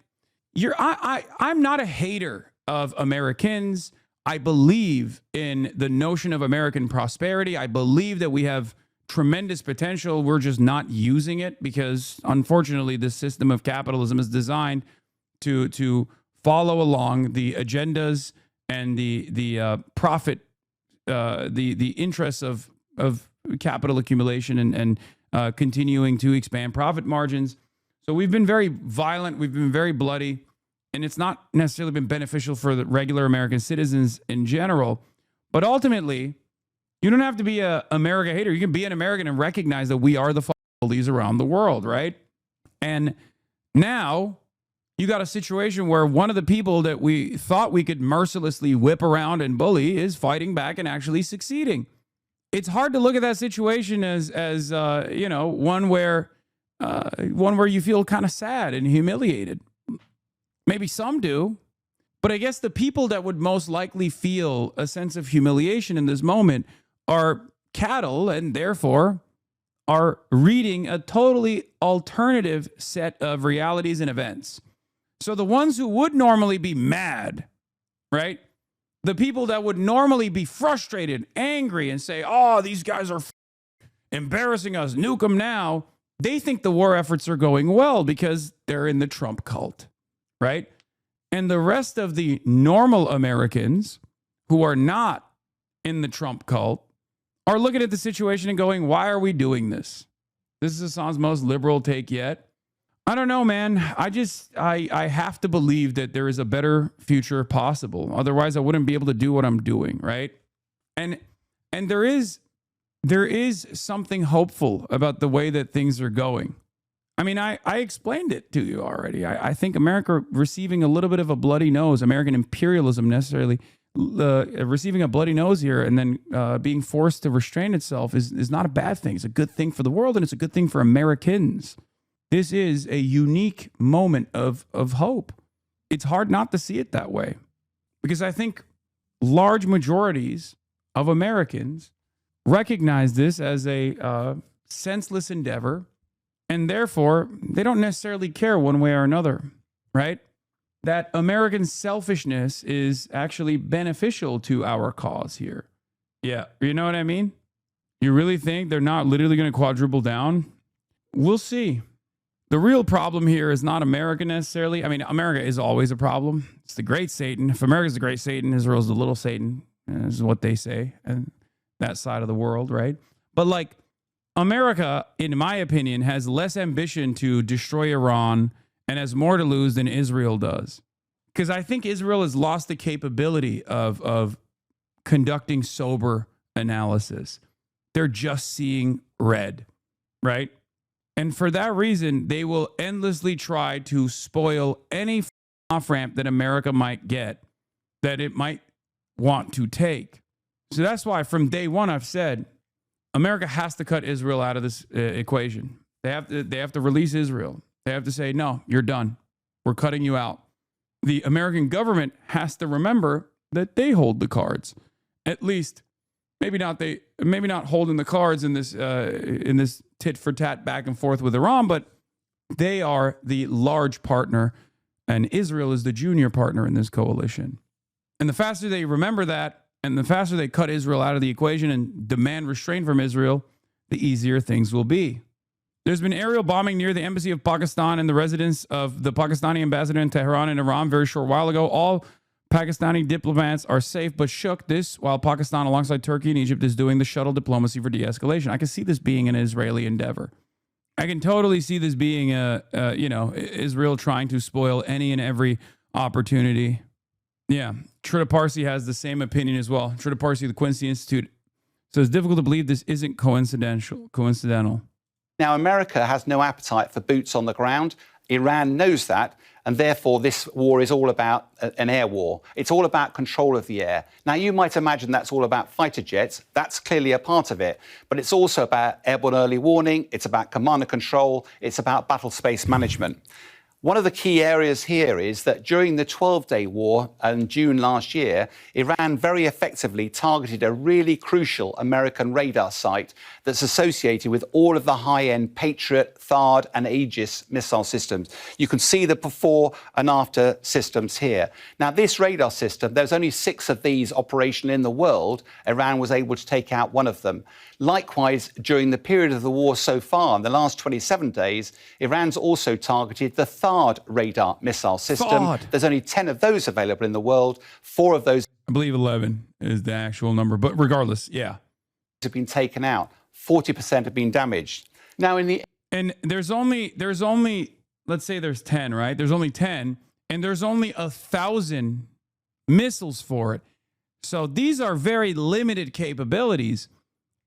I'm not a hater of Americans. I believe in the notion of American prosperity. I believe that we have tremendous potential. We're just not using it because, unfortunately, this system of capitalism is designed to follow along the agendas and the profit, the interests of capital accumulation and continuing to expand profit margins. So we've been very violent. We've been very bloody. And it's not necessarily been beneficial for the regular American citizens in general. But ultimately, you don't have to be an America hater. You can be an American and recognize that we are the bullies around the world, right? And now you got a situation where one of the people that we thought we could mercilessly whip around and bully is fighting back and actually succeeding. It's hard to look at that situation as one where you feel kind of sad and humiliated. Maybe some do, but I guess the people that would most likely feel a sense of humiliation in this moment are cattle and therefore are reading a totally alternative set of realities and events. So the ones who would normally be mad, right? The people that would normally be frustrated, angry, and say, oh, these guys are embarrassing us, nuke them now. They think the war efforts are going well because they're in the Trump cult. Right? And the rest of the normal Americans who are not in the Trump cult are looking at the situation and going, why are we doing this? This is Hasan's most liberal take yet. I don't know, man. I have to believe that there is a better future possible. Otherwise, I wouldn't be able to do what I'm doing, right? And there is something hopeful about the way that things are going. I mean, I explained it to you already. I think America receiving a little bit of a bloody nose, American imperialism necessarily receiving a bloody nose here and then being forced to restrain itself is not a bad thing. It's a good thing for the world and it's a good thing for Americans. This is a unique moment of hope. It's hard not to see it that way because I think large majorities of Americans recognize this as a senseless endeavor. And therefore, they don't necessarily care one way or another, right? That American selfishness is actually beneficial to our cause here. Yeah, you know what I mean? You really think they're not literally going to quadruple down? We'll see. The real problem here is not America necessarily. I mean, America is always a problem. It's the great Satan. If America's the great Satan, Israel's the little Satan, is what they say, and that side of the world, right? But like, America, in my opinion, has less ambition to destroy Iran and has more to lose than Israel does. Because I think Israel has lost the capability of conducting sober analysis. They're just seeing red, right? And for that reason, they will endlessly try to spoil any off-ramp that America might get, that it might want to take. So that's why from day one I've said, America has to cut Israel out of this equation. They have to release Israel. They have to say, no, you're done. We're cutting you out. The American government has to remember that they hold the cards. At least, maybe not holding the cards in this tit for tat back and forth with Iran, but they are the large partner, and Israel is the junior partner in this coalition. And the faster they remember that, and the faster they cut Israel out of the equation and demand restraint from Israel, the easier things will be. There's been aerial bombing near the embassy of Pakistan and the residence of the Pakistani ambassador in Tehran in Iran very short while ago. All Pakistani diplomats are safe but shook. This while Pakistan, alongside Turkey and Egypt, is doing the shuttle diplomacy for de-escalation. I can see this being an Israeli endeavor. I can totally see this being Israel trying to spoil any and every opportunity. Yeah, Trita Parsi has the same opinion as well. Trita Parsi of the Quincy Institute So it's difficult to believe this isn't coincidental.
Now, America has no appetite for boots on the ground. Iran knows that, and therefore this war is all about an air war. It's all about control of the air. Now, you might imagine that's all about fighter jets. That's clearly a part of it. But it's also about airborne early warning. It's about command and control. It's about battle space management. One of the key areas here is that during the 12-day war in June last year, Iran very effectively targeted a really crucial American radar site that's associated with all of the high-end Patriot, THAAD and Aegis missile systems. You can see the before and after systems here. Now, this radar system, there's only 6 of these operational in the world. Iran was able to take out one of them. Likewise, during the period of the war so far, in the last 27 days, Iran's also targeted the THAAD radar missile system.
THAAD.
There's only 10 of those available in the world. 4 of those
I believe 11 is the actual number, but regardless, yeah.
have been taken out. 40% have been damaged. Now,
And there's only, let's say there's 10, right? There's only 10, and there's only 1,000 missiles for it. So these are very limited capabilities.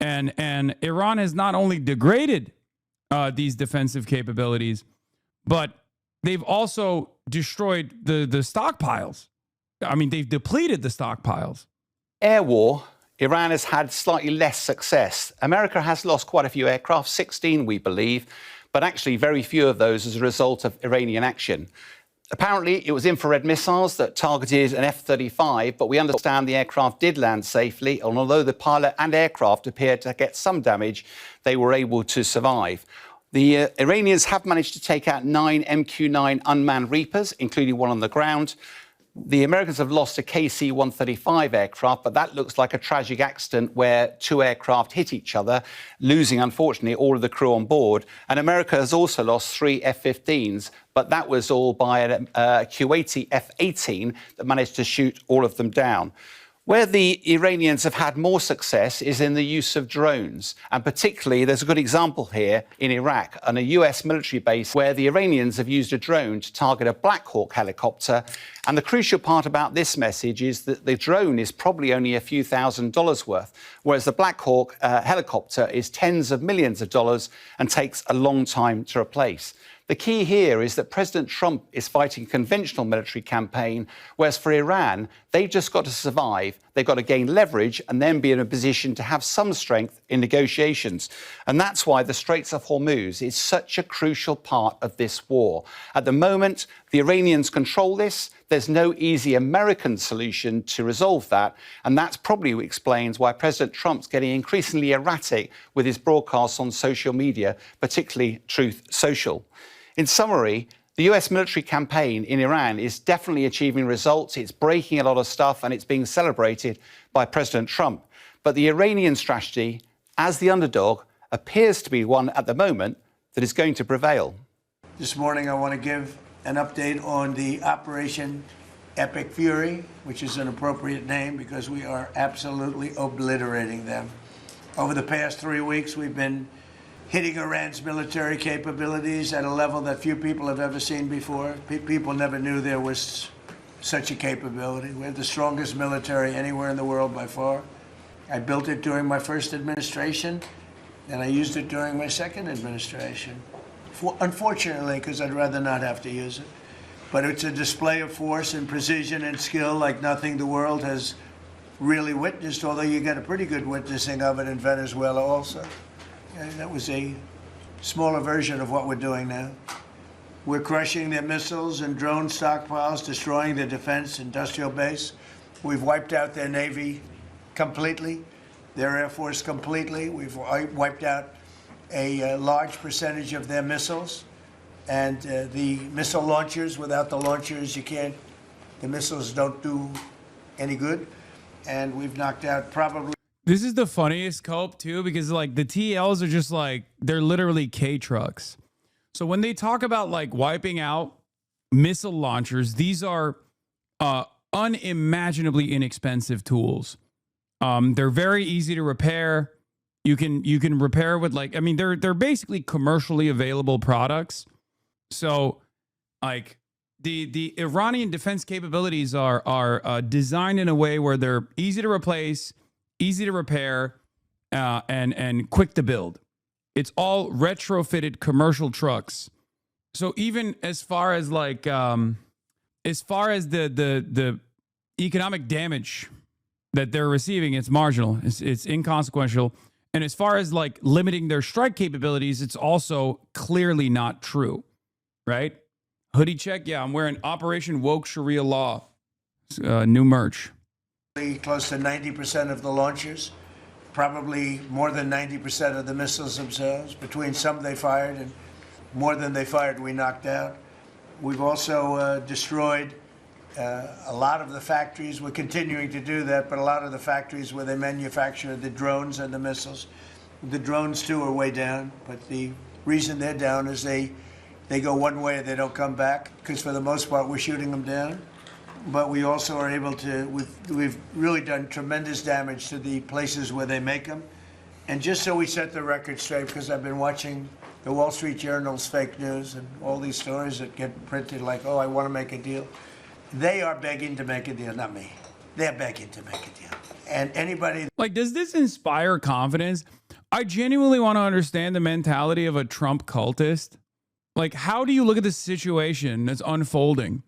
And Iran has not only degraded these defensive capabilities, but they've also destroyed the stockpiles. I mean, they've depleted the stockpiles.
air war, Iran has had slightly less success. America has lost quite a few aircraft, 16 we believe, but actually very few of those as a result of Iranian action. Apparently, it was infrared missiles that targeted an F-35, but we understand the aircraft did land safely, and although the pilot and aircraft appeared to get some damage, they were able to survive. The Iranians have managed to take out 9 MQ-9 unmanned Reapers, including one on the ground. The Americans have lost a KC-135 aircraft, but that looks like a tragic accident where 2 aircraft hit each other, losing, unfortunately, all of the crew on board. And America has also lost 3 F-15s, but that was all by a Kuwaiti F-18 that managed to shoot all of them down. Where the Iranians have had more success is in the use of drones. And particularly, there's a good example here in Iraq, on a US military base where the Iranians have used a drone to target a Black Hawk helicopter. And the crucial part about this message is that the drone is probably only a few $1,000s worth, whereas the Black Hawk helicopter is tens of millions of dollars and takes a long time to replace. The key here is that President Trump is fighting a conventional military campaign, whereas for Iran, they've just got to survive, they've got to gain leverage and then be in a position to have some strength in negotiations. And that's why the Straits of Hormuz is such a crucial part of this war. At the moment, the Iranians control this. There's no easy American solution to resolve that. And that's probably what explains why President Trump's getting increasingly erratic with his broadcasts on social media, particularly Truth Social. In summary, the US military campaign in Iran is definitely achieving results. It's breaking a lot of stuff and it's being celebrated by President Trump. But the Iranian strategy, as the underdog, appears to be one at the moment that is going to prevail.
This morning, I want to give an update on the Operation Epic Fury, which is an appropriate name because we are absolutely obliterating them. Over the past 3 weeks, we've been hitting Iran's military capabilities at a level that few people have ever seen before. People never knew there was such a capability. We have the strongest military anywhere in the world by far. I built it during my first administration, and I used it during my second administration. Unfortunately, because I'd rather not have to use it. But it's a display of force and precision and skill like nothing the world has really witnessed, although you get a pretty good witnessing of it in Venezuela also. And that was a smaller version of what we're doing now. We're crushing their missiles and drone stockpiles, destroying their defense industrial base. We've wiped out their Navy completely, their Air Force completely. We've wiped out a large percentage of their missiles. And the missile launchers, without the launchers, the missiles don't do any good. And we've knocked out probably.
This is the funniest Cope too, because like the TLs are just like, they're literally K trucks. So when they talk about like wiping out missile launchers, these are unimaginably inexpensive tools. They're very easy to repair. You can repair with like, I mean, they're basically commercially available products. So like the Iranian defense capabilities are designed in a way where they're easy to replace, easy to repair, and quick to build. It's all retrofitted commercial trucks. So even as far as like the economic damage that they're receiving, it's marginal. It's inconsequential. And as far as like limiting their strike capabilities, it's also clearly not true, right? Hoodie check. Yeah, I'm wearing Operation Woke Sharia Law. New merch.
Close to 90% of the launchers, probably more than 90% of the missiles themselves. Between some they fired and more than they fired, we knocked out. We've also destroyed a lot of the factories. We're continuing to do that, but a lot of the factories where they manufacture the drones and the missiles. The drones, too, are way down, but the reason they're down is they go one way and they don't come back, because for the most part, we're shooting them down. But we also are able to, we've really done tremendous damage to the places where they make them. And just so we set the record straight, because I've been watching the Wall Street Journal's fake news and all these stories that get printed like, oh, I want to make a deal. They are begging to make a deal, not me. They're begging to make a deal. And anybody...
Like, does this inspire confidence? I genuinely want to understand the mentality of a Trump cultist. Like, how do you look at the situation that's unfolding?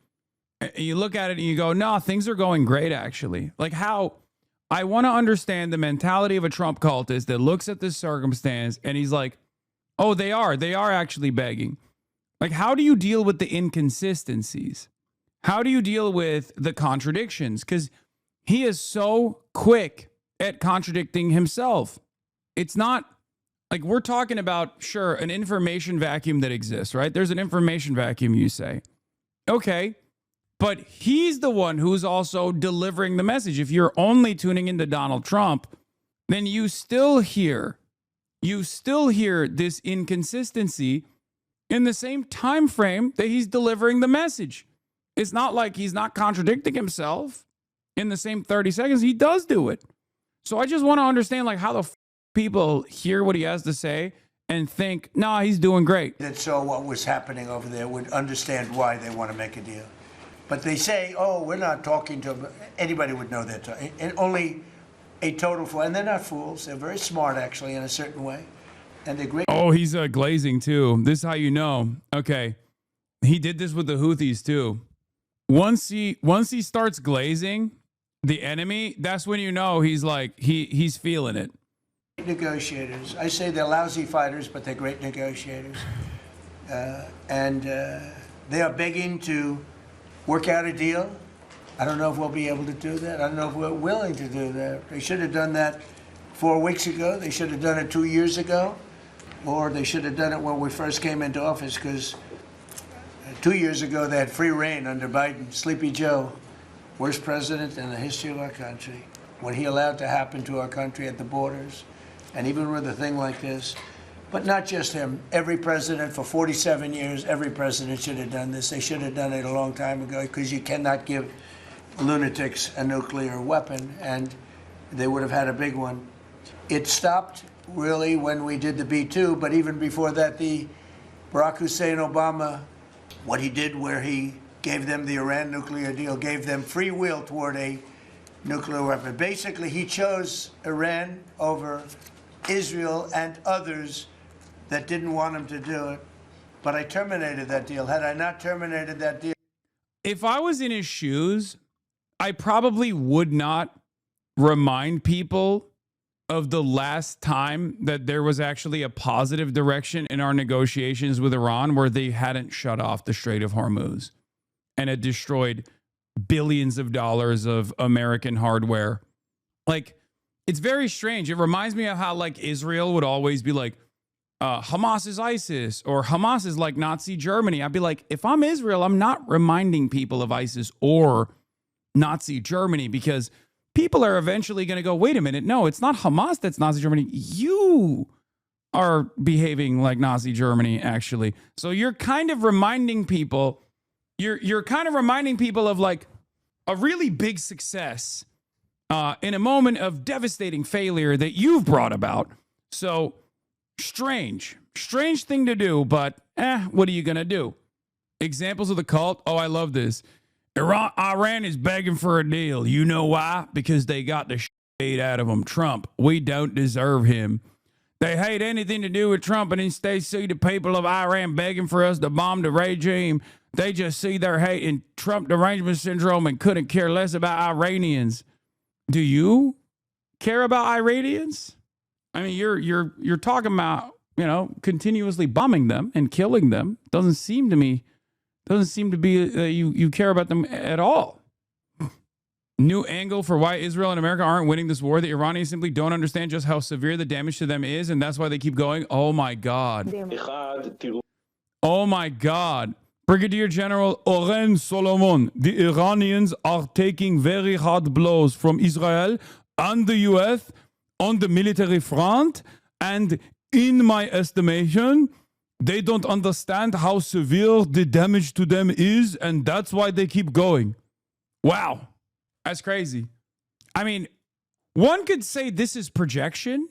You look at it and you go, no, things are going great, actually. Like, how... I want to understand the mentality of a Trump cultist that looks at this circumstance and he's like, oh, they are actually begging. Like, how do you deal with the inconsistencies? How do you deal with the contradictions? Because he is so quick at contradicting himself. It's not like we're talking about, sure, an information vacuum that exists, right? There's an information vacuum, you say. Okay. But he's the one who's also delivering the message. If you're only tuning into Donald Trump, then you still hear this inconsistency in the same time frame that he's delivering the message. It's not like he's not contradicting himself in the same 30 seconds. He does do it. So I just want to understand like how the people hear what he has to say and think, nah, he's doing great.
That saw what was happening over there would understand why they want to make a deal. But they say, oh, we're not talking to them. Anybody would know that. And only a total fool. And they're not fools. They're very smart, actually, in a certain way. And they're great.
Oh, he's glazing, too. This is how you know. Okay. He did this with the Houthis, too. Once he starts glazing the enemy, that's when you know he's like, he's feeling it.
Negotiators. I say they're lousy fighters, but they're great negotiators. And they are begging to work out a deal. I don't know if we'll be able to do that. I don't know if we're willing to do that. They should have done that 4 weeks ago. They should have done it 2 years ago. Or they should have done it when we first came into office, because 2 years ago they had free reign under Biden. Sleepy Joe, worst president in the history of our country. What he allowed to happen to our country at the borders, and even with a thing like this. But not just him. Every president for 47 years, every president should have done this. They should have done it a long time ago, because you cannot give lunatics a nuclear weapon, and they would have had a big one. It stopped really when we did the B-2, but even before that, the Barack Hussein Obama, what he did where he gave them the Iran nuclear deal, gave them free will toward a nuclear weapon. Basically, he chose Iran over Israel and others that didn't want him to do it. But I terminated that deal. Had I not terminated that deal...
If I was in his shoes, I probably would not remind people of the last time that there was actually a positive direction in our negotiations with Iran where they hadn't shut off the Strait of Hormuz and had destroyed billions of dollars of American hardware. Like, it's very strange. It reminds me of how, like, Israel would always be like, Hamas is ISIS, or Hamas is like Nazi Germany. I'd be like, if I'm Israel, I'm not reminding people of ISIS or Nazi Germany, because people are eventually going to go, wait a minute, no, it's not Hamas that's Nazi Germany. You are behaving like Nazi Germany, actually. So you're kind of reminding people, you're kind of reminding people of like a really big success in a moment of devastating failure that you've brought about. So strange thing to do, but what are you going to do? Examples of the cult. Oh, I love this. Iran is begging for a deal. You know why? Because they got the beat out of them. Trump, we don't deserve him. They hate anything to do with Trump, and instead they see the people of Iran begging for us to bomb the regime. They just see their hate in Trump derangement syndrome and couldn't care less about Iranians. Do you care about Iranians? I mean, you're talking about, continuously bombing them and killing them. Doesn't seem to be you care about them at all. New angle for why Israel and America aren't winning this war. The Iranians simply don't understand just how severe the damage to them is, and that's why they keep going. Oh my God. Oh my God. Brigadier General Oren Solomon, the Iranians are taking very hard blows from Israel and the US on the military front, and in my estimation, they don't understand how severe the damage to them is, and that's why they keep going. Wow. That's crazy. I mean, one could say this is projection.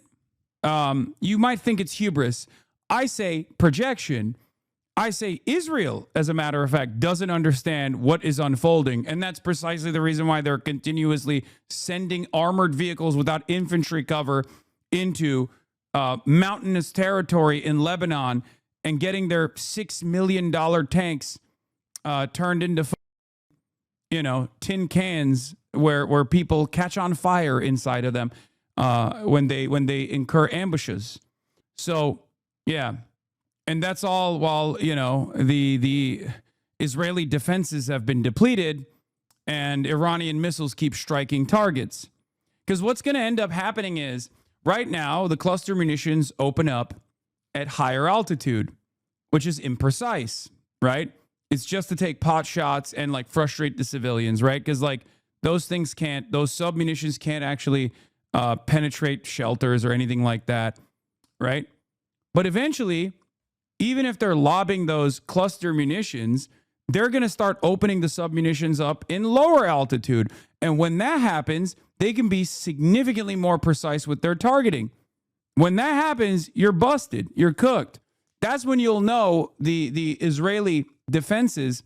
You might think it's hubris. I say projection. I say Israel, as a matter of fact, doesn't understand what is unfolding. And that's precisely the reason why they're continuously sending armored vehicles without infantry cover into mountainous territory in Lebanon and getting their $6 million tanks turned into, tin cans where people catch on fire inside of them when they incur ambushes. So, yeah. And that's all while, the Israeli defenses have been depleted and Iranian missiles keep striking targets. Because what's going to end up happening is right now the cluster munitions open up at higher altitude, which is imprecise, right? It's just to take pot shots and frustrate the civilians, right? Because those submunitions can't actually penetrate shelters or anything like that, right? But eventually, even if they're lobbing those cluster munitions, they're going to start opening the submunitions up in lower altitude. And when that happens, they can be significantly more precise with their targeting. When that happens, you're busted. You're cooked. That's when you'll know the Israeli defenses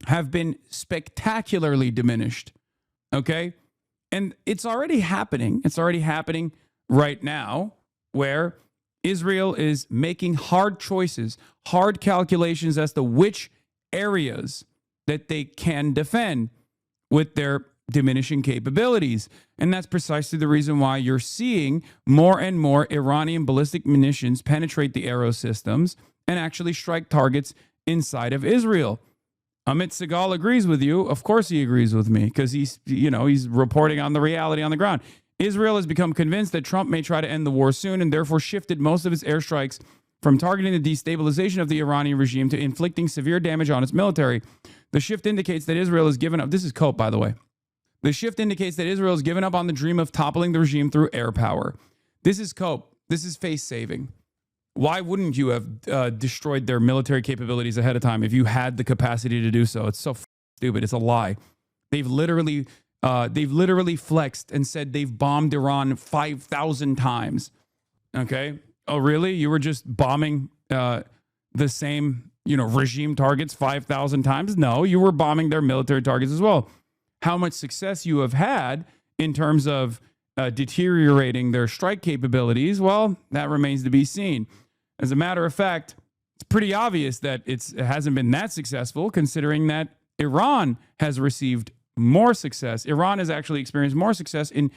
have been spectacularly diminished. Okay? And it's already happening. It's already happening right now where Israel is making hard choices, hard calculations as to which areas that they can defend with their diminishing capabilities. And that's precisely the reason why you're seeing more and more Iranian ballistic munitions penetrate the aero systems and actually strike targets inside of Israel. Amit Segal agrees with you. Of course he agrees with me because he's reporting on the reality on the ground. Israel has become convinced that Trump may try to end the war soon and therefore shifted most of its airstrikes from targeting the destabilization of the Iranian regime to inflicting severe damage on its military. The shift indicates that Israel has given up. This is Cope, by the way. The shift indicates that Israel has given up on the dream of toppling the regime through air power. This is Cope. This is face saving. Why wouldn't you have destroyed their military capabilities ahead of time if you had the capacity to do so? It's so stupid. It's a lie. They've literally flexed and said they've bombed Iran 5,000 times. Okay. Oh, really? You were just bombing the same, regime targets 5,000 times? No, you were bombing their military targets as well. How much success you have had in terms of deteriorating their strike capabilities, well, that remains to be seen. As a matter of fact, it's pretty obvious that it hasn't been that successful, considering that Iran has received more success. Iran has actually experienced more success in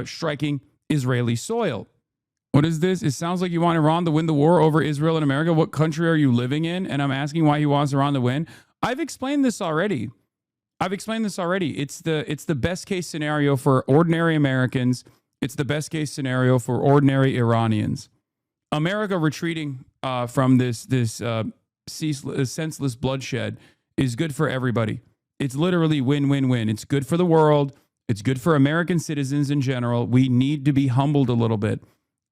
striking Israeli soil. What is this? It sounds like you want Iran to win the war over Israel and America. What country are you living in? And I'm asking why he wants Iran to win. I've explained this already. It's the best case scenario for ordinary Americans. It's the best case scenario for ordinary Iranians. America retreating from this senseless bloodshed is good for everybody. It's literally win-win-win. It's good for the world. It's good for American citizens in general. We need to be humbled a little bit.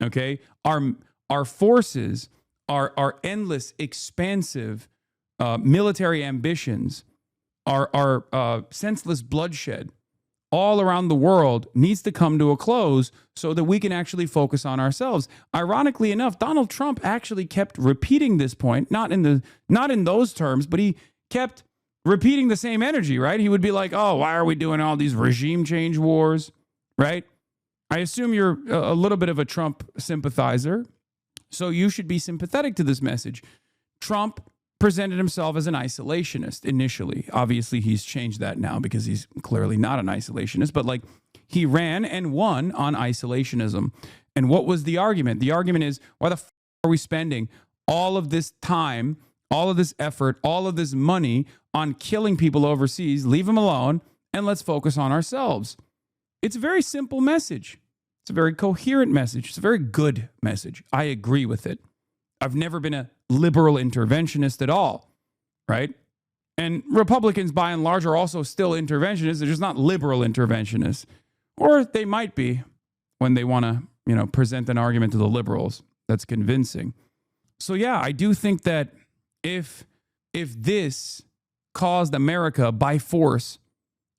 Okay? Our forces, our endless, expansive military ambitions, our senseless bloodshed all around the world needs to come to a close so that we can actually focus on ourselves. Ironically enough, Donald Trump actually kept repeating this point, not in those terms, but he kept repeating the same energy, right? He would be like, "Oh, why are we doing all these regime change wars?" Right? I assume you're a little bit of a Trump sympathizer, so you should be sympathetic to this message. Trump presented himself as an isolationist initially. Obviously, he's changed that now because he's clearly not an isolationist, but like he ran and won on isolationism. And what was the argument? The argument is, why the f are we spending all of this time, all of this effort, all of this money on killing people overseas? Leave them alone and let's focus on ourselves. It's a very simple message. It's a very coherent message. It's a very good message. I agree with it. I've never been a liberal interventionist at all, right? And Republicans, by and large, are also still interventionists. They're just not liberal interventionists. Or they might be when they want to, present an argument to the liberals that's convincing. So, yeah, I do think that if this caused America by force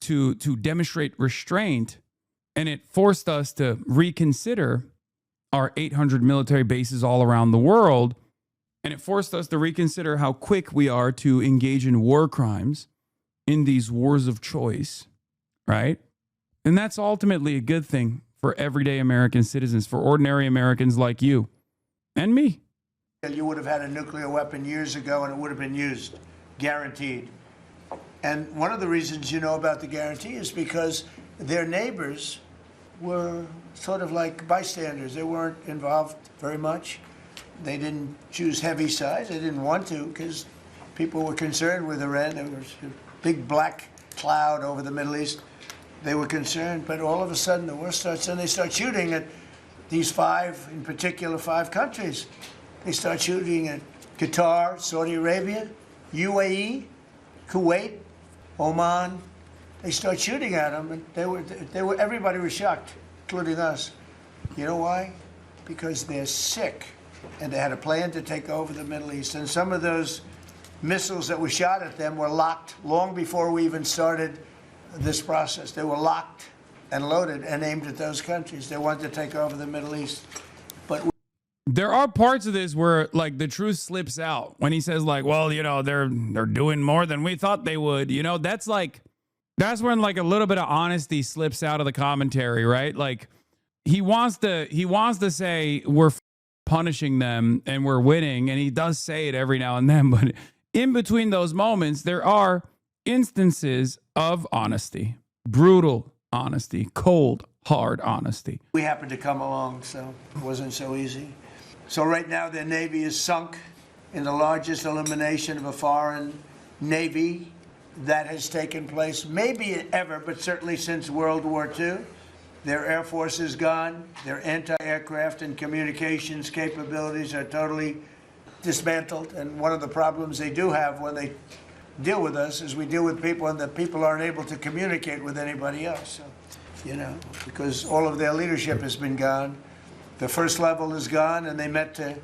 to demonstrate restraint, and it forced us to reconsider our 800 military bases all around the world, and it forced us to reconsider how quick we are to engage in war crimes in these wars of choice, right? And that's ultimately a good thing for everyday American citizens, for ordinary Americans like you and me.
You would have had a nuclear weapon years ago and it would have been used, guaranteed. And one of the reasons you know about the guarantee is because their neighbors were sort of like bystanders. They weren't involved very much. They didn't choose heavy sides. They didn't want to because people were concerned with Iran. There was a big black cloud over the Middle East. They were concerned, but all of a sudden the war starts and they start shooting at these five, in particular, 5 countries. They start shooting at Qatar, Saudi Arabia, UAE, Kuwait, Oman. They start shooting at them, and everybody was shocked, including us. You know why? Because they're sick, and they had a plan to take over the Middle East. And some of those missiles that were shot at them were locked long before we even started this process. They were locked and loaded and aimed at those countries. They wanted to take over the Middle East. But
there are parts of this where like the truth slips out when he says like, well, they're doing more than we thought they would. That's when like a little bit of honesty slips out of the commentary, right? Like he wants to say we're punishing them and we're winning, and he does say it every now and then, but in between those moments there are instances of honesty, brutal honesty, cold, hard honesty.
we happened to come along, so it wasn't so easy. So right now their Navy is sunk in the largest elimination of a foreign Navy that has taken place, maybe ever, but certainly since World War II. Their Air Force is gone. Their anti-aircraft and communications capabilities are totally dismantled. And one of the problems they do have when they deal with us is we deal with people and the people aren't able to communicate with anybody else. So, because all of their leadership has been gone. The first level is gone, and they met to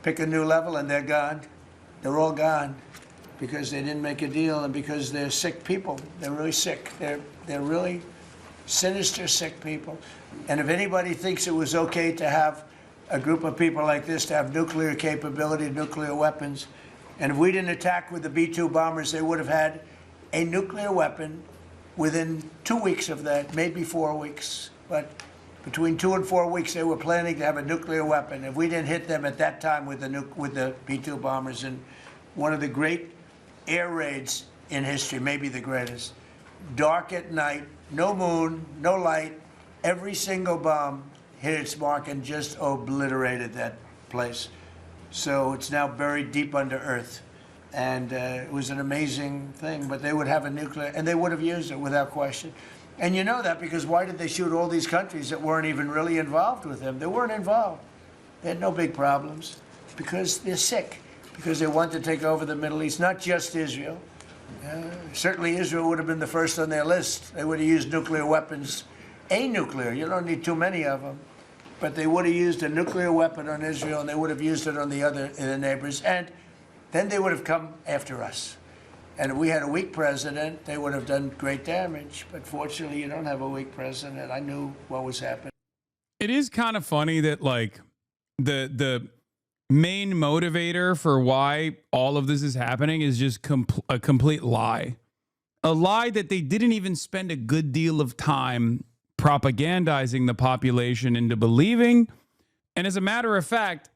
pick a new level, and they're gone. They're all gone because they didn't make a deal and because they're sick people. They're really sick. They're really sinister, sick people. And if anybody thinks it was okay to have a group of people like this to have nuclear capability, nuclear weapons, and if we didn't attack with the B-2 bombers, they would have had a nuclear weapon within 2 weeks of that, maybe 4 weeks. But between 2 and 4 weeks, they were planning to have a nuclear weapon. If we didn't hit them at that time with the B-2 bombers, and one of the great air raids in history, maybe the greatest, dark at night, no moon, no light, every single bomb hit its mark and just obliterated that place. So it's now buried deep under earth. And it was an amazing thing, but they would have a nuclear, and they would have used it without question. And you know that because why did they shoot all these countries that weren't even really involved with them? They weren't involved. They had no big problems because they're sick, because they want to take over the Middle East, not just Israel. Certainly Israel would have been the first on their list. They would have used nuclear weapons, a nuclear, you don't need too many of them. But they would have used a nuclear weapon on Israel, and they would have used it on the neighbors. And then they would have come after us. And if we had a weak president, they would have done great damage. But fortunately, you don't have a weak president. I knew what was happening.
It is kind of funny that like the main motivator for why all of this is happening is just a complete lie. A lie that they didn't even spend a good deal of time propagandizing the population into believing. And as a matter of fact,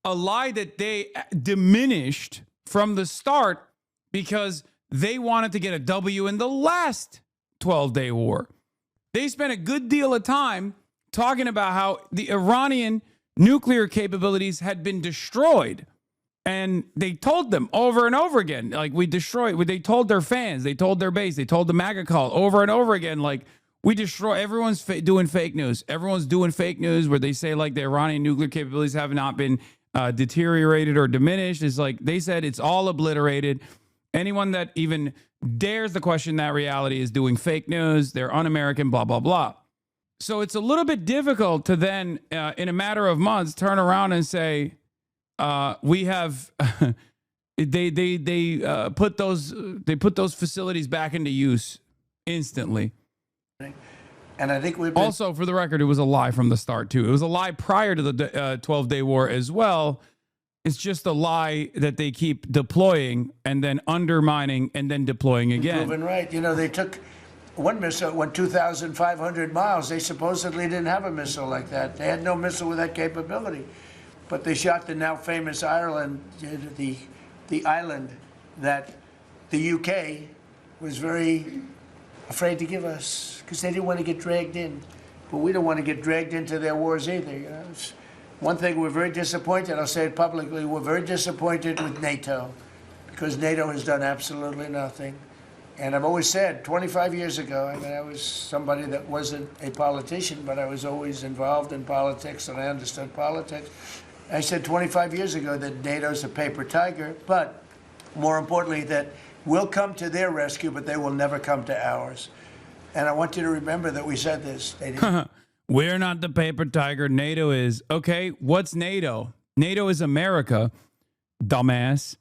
a lie that they diminished from the start because they wanted to get a W in the last 12-day war. They spent a good deal of time talking about how the Iranian nuclear capabilities had been destroyed. And they told them over and over again, like, we destroyed, they told their fans, they told their base, they told the MAGA call over and over again, like, we destroy, everyone's doing fake news. Everyone's doing fake news where they say, like, the Iranian nuclear capabilities have not been deteriorated or diminished. It's like, they said it's all obliterated. Anyone that even dares to question that reality is doing fake news. They're un-American, blah, blah, blah. So it's a little bit difficult to then, in a matter of months, turn around and say, we have they put those facilities back into use instantly.
And I think we've been
Also, for the record, it was a lie from the start too. It was a lie prior to the 12-day war as well. It's just a lie that they keep deploying and then undermining and then deploying again.
proven right. You know, they took one missile, went 2,500 miles. They supposedly didn't have a missile like that. They had no missile with that capability. But they shot the now famous Ireland, the island that the UK was very afraid to give us because they didn't want to get dragged in. But we don't want to get dragged into their wars either. You know, it's one thing we're very disappointed. I'll say it publicly. We're very disappointed with NATO because NATO has done absolutely nothing. And I've always said, 25 years ago, I mean, I was somebody that wasn't a politician, but I was always involved in politics and I understood politics. I said 25 years ago that NATO's a paper tiger, but more importantly, that we'll come to their rescue, but they will never come to ours. And I want you to remember that we said this. They didn't.
We're not the paper tiger. NATO is. Okay, what's NATO? NATO is America, dumbass.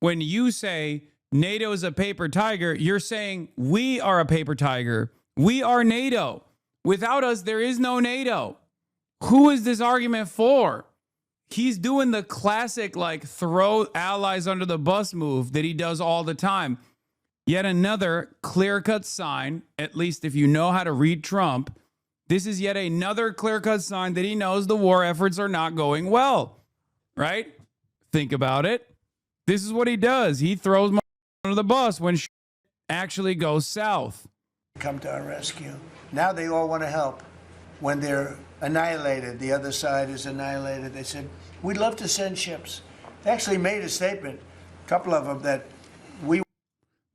When you say NATO is a paper tiger, you're saying we are a paper tiger. We are NATO. Without us, there is no NATO. Who is this argument for? He's doing the classic, like, throw allies under the bus move that he does all the time. Yet another clear-cut sign, at least if you know how to read Trump, this is yet another clear-cut sign that he knows the war efforts are not going well, right? Think about it. This is what he does. He throws under the bus when shit actually goes south.
Come to our rescue. Now they all want to help. When they're annihilated, the other side is annihilated, they said, we'd love to send ships. They actually made a statement, a couple of them, that we...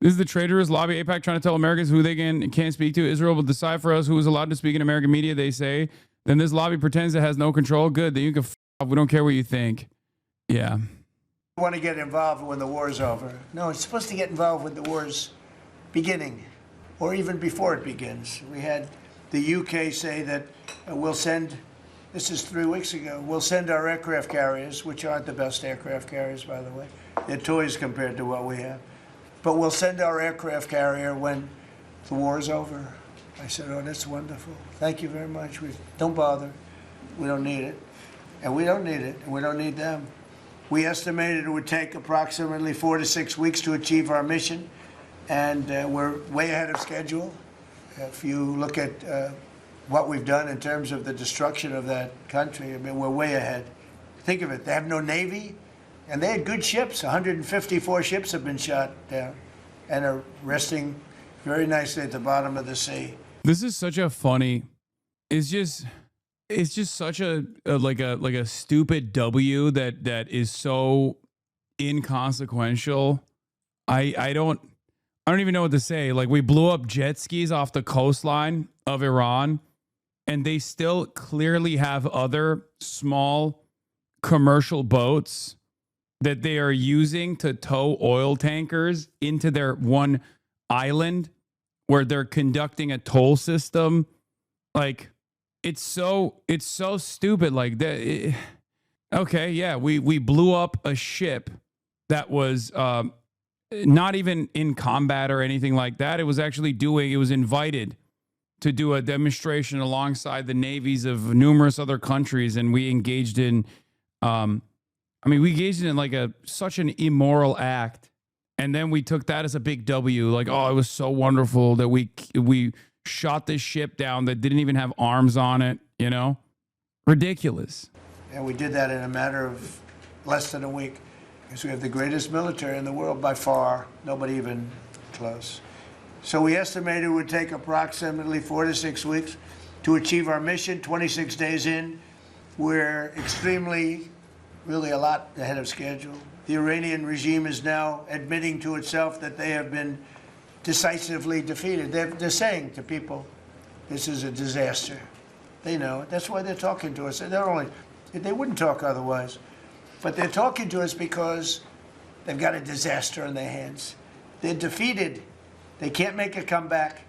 This is the traitorous lobby AIPAC trying to tell Americans who they can and can't speak to. Israel will decide for us who is allowed to speak in American media, they say. Then this lobby pretends it has no control. Good, then you can off. We don't care what you think. Yeah.
want to get involved when the war's over. No, it's supposed to get involved when the war's beginning, or even before it begins. We had the UK say that we'll send, this is 3 weeks ago, we'll send our aircraft carriers, which aren't the best aircraft carriers, by the way. They're toys compared to what we have. But we'll send our aircraft carrier when the war is over. I said, oh, that's wonderful. Thank you very much. Don't bother. We don't need it. And we don't need it, and we don't need them. We estimated it would take approximately 4 to 6 weeks to achieve our mission, and we're way ahead of schedule. If you look at what we've done in terms of the destruction of that country, I mean, we're way ahead. Think of it, they have no Navy, and they had good ships. 154 ships have been shot down and are resting very nicely at the bottom of the sea.
This is such a funny, it's just such a like a stupid W that is so inconsequential. I don't even know what to say. Like, we blew up jet skis off the coastline of Iran, and they still clearly have other small commercial boats that they are using to tow oil tankers into their one island where they're conducting a toll system. Like, it's so stupid. Like that. Okay, yeah, we blew up a ship that was not even in combat or anything like that. It was actually it was invited to do a demonstration alongside the navies of numerous other countries, and we engaged in like such an immoral act. And then we took that as a big W, like, oh, it was so wonderful that we shot this ship down that didn't even have arms on it, you know? Ridiculous.
And we did that in a matter of less than a week because we have the greatest military in the world by far, nobody even close. So we estimated it would take approximately 4 to 6 weeks to achieve our mission. 26 days in, we're really a lot ahead of schedule. The Iranian regime is now admitting to itself that they have been decisively defeated. They're saying to people, this is a disaster. They know it. That's why they're talking to us. They wouldn't talk otherwise. But they're talking to us because they've got a disaster on their hands. They're defeated. They can't make a comeback.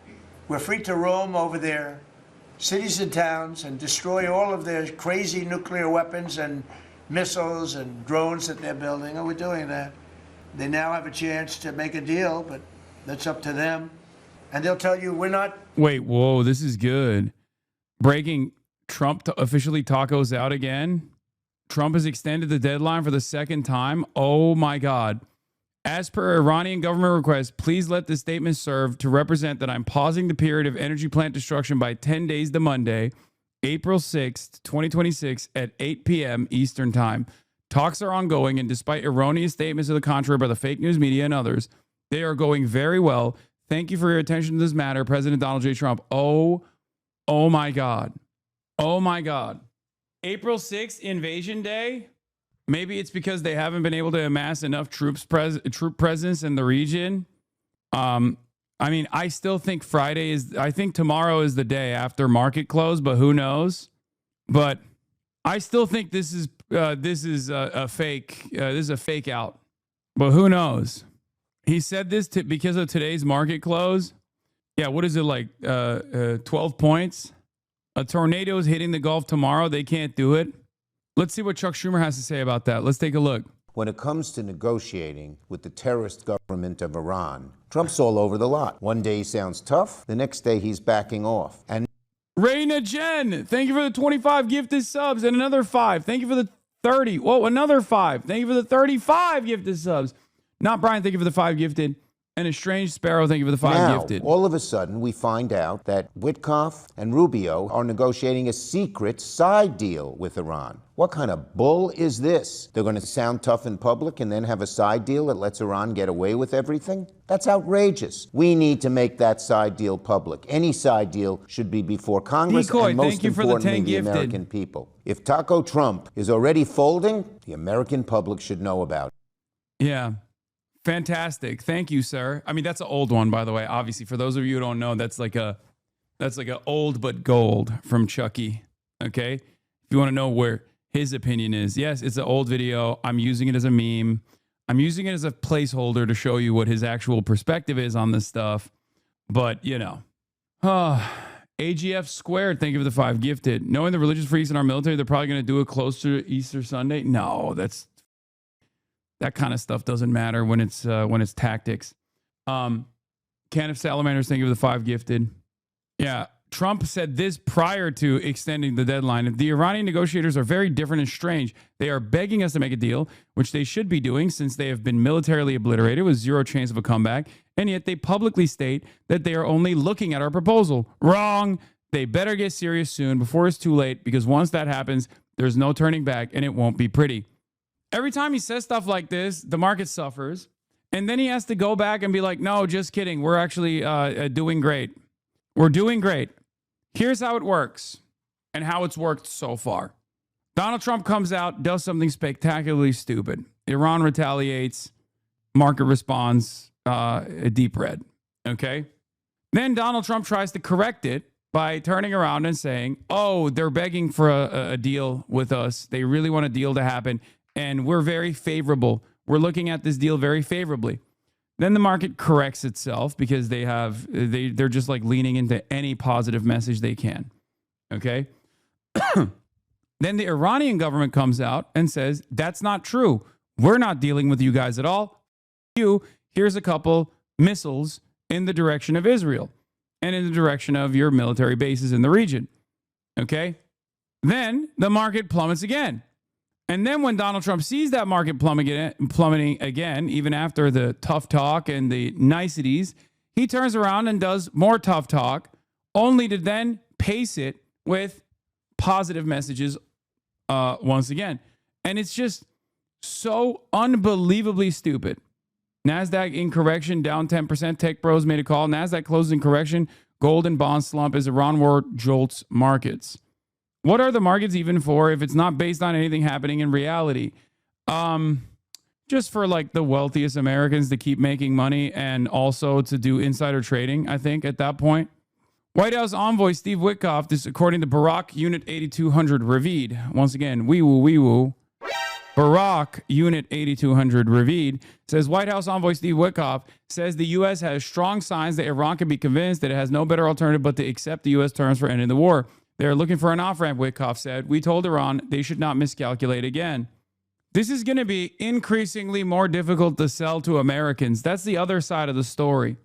We're free to roam over their cities and towns and destroy all of their crazy nuclear weapons and missiles and drones that they're building. And we're doing that. They now have a chance to make a deal, but that's up to them. And they'll tell you we're not.
Wait, whoa, this is good. Breaking, Trump officially tacos out again. Trump has extended the deadline for the second time. Oh my God. As per Iranian government request, please let this statement serve to represent that I'm pausing the period of energy plant destruction by 10 days to Monday, April 6th, 2026 at 8 p.m. Eastern Time. Talks are ongoing, and despite erroneous statements to the contrary by the fake news media and others, they are going very well. Thank you for your attention to this matter, President Donald J. Trump. Oh my God. Oh my God. April 6th, Invasion Day? Maybe it's because they haven't been able to amass enough troop presence in the region. I mean, I still think I think tomorrow is the day after market close, but who knows? But I still think this is a fake. This is a fake out, but who knows? He said this because of today's market close. Yeah, what is it like? 12 points. A tornado is hitting the Gulf tomorrow. They can't do it. Let's see what Chuck Schumer has to say about that. Let's take a look.
When it comes to negotiating with the terrorist government of Iran, Trump's all over the lot. One day he sounds tough, the next day he's backing off. And
Raina Jen, thank you for the 25 gifted subs and another 5. Thank you for the 30. Whoa, another 5. Thank you for the 35 gifted subs. Not Brian, thank you for the 5 gifted. And a strange sparrow, thank you for the 5
now,
gifted.
all of a sudden, we find out that Witkoff and Rubio are negotiating a secret side deal with Iran. What kind of bull is this? They're going to sound tough in public and then have a side deal that lets Iran get away with everything? That's outrageous. We need to make that side deal public. Any side deal should be before Congress
Decoy,
and most
thank you for the 10
importantly, the
gifted.
American people. If Taco Trump is already folding, the American public should know about it.
Yeah. Fantastic. Thank you, sir. I mean, that's an old one, by the way. Obviously, for those of you who don't know, that's like a old but gold from Chucky. Okay. If you want to know where his opinion is, yes, it's an old video. I'm using it as a meme. I'm using it as a placeholder to show you what his actual perspective is on this stuff. But, you know, AGF squared. Thank you for the 5 gifted. Knowing the religious freaks in our military, they're probably going to do it close to Easter Sunday. No, that kind of stuff doesn't matter when it's tactics. Can of Salamanders, thank you for the 5 gifted. Yeah, Trump said this prior to extending the deadline. The Iranian negotiators are very different and strange. They are begging us to make a deal, which they should be doing since they have been militarily obliterated with zero chance of a comeback. And yet they publicly state that they are only looking at our proposal. Wrong. They better get serious soon before it's too late, because once that happens, there's no turning back and it won't be pretty. Every time he says stuff like this, the market suffers. And then he has to go back and be like, no, just kidding. We're actually doing great. We're doing great. Here's how it works and how it's worked so far. Donald Trump comes out, does something spectacularly stupid. Iran retaliates. Market responds a deep red. Okay. Then Donald Trump tries to correct it by turning around and saying, oh, they're begging for a deal with us. They really want a deal to happen. And we're very favorable. We're looking at this deal very favorably. Then the market corrects itself because they're just like leaning into any positive message they can. Okay. Then the Iranian government comes out and says, that's not true. We're not dealing with you guys at all. Here's a couple missiles in the direction of Israel and in the direction of your military bases in the region. Okay. Then the market plummets again. And then when Donald Trump sees that market plummeting again, even after the tough talk and the niceties, he turns around and does more tough talk only to then pace it with positive messages once again. And it's just so unbelievably stupid. NASDAQ in correction, down 10%. Tech Bros made a call. NASDAQ closed in correction. Gold and bond slump as Iran war jolts markets. What are the markets even for if it's not based on anything happening in reality? Just for like the wealthiest Americans to keep making money and also to do insider trading, I think, at that point. White House envoy Steve Witkoff, this according to Barack Unit 8200 Ravid. Once again, wee woo. Barack Unit 8200 Ravid says White House envoy Steve Witkoff says the U.S. has strong signs that Iran can be convinced that it has no better alternative but to accept the U.S. terms for ending the war. They're looking for an off-ramp, Witkoff said. We told Iran they should not miscalculate again. This is going to be increasingly more difficult to sell to Americans. That's the other side of the story.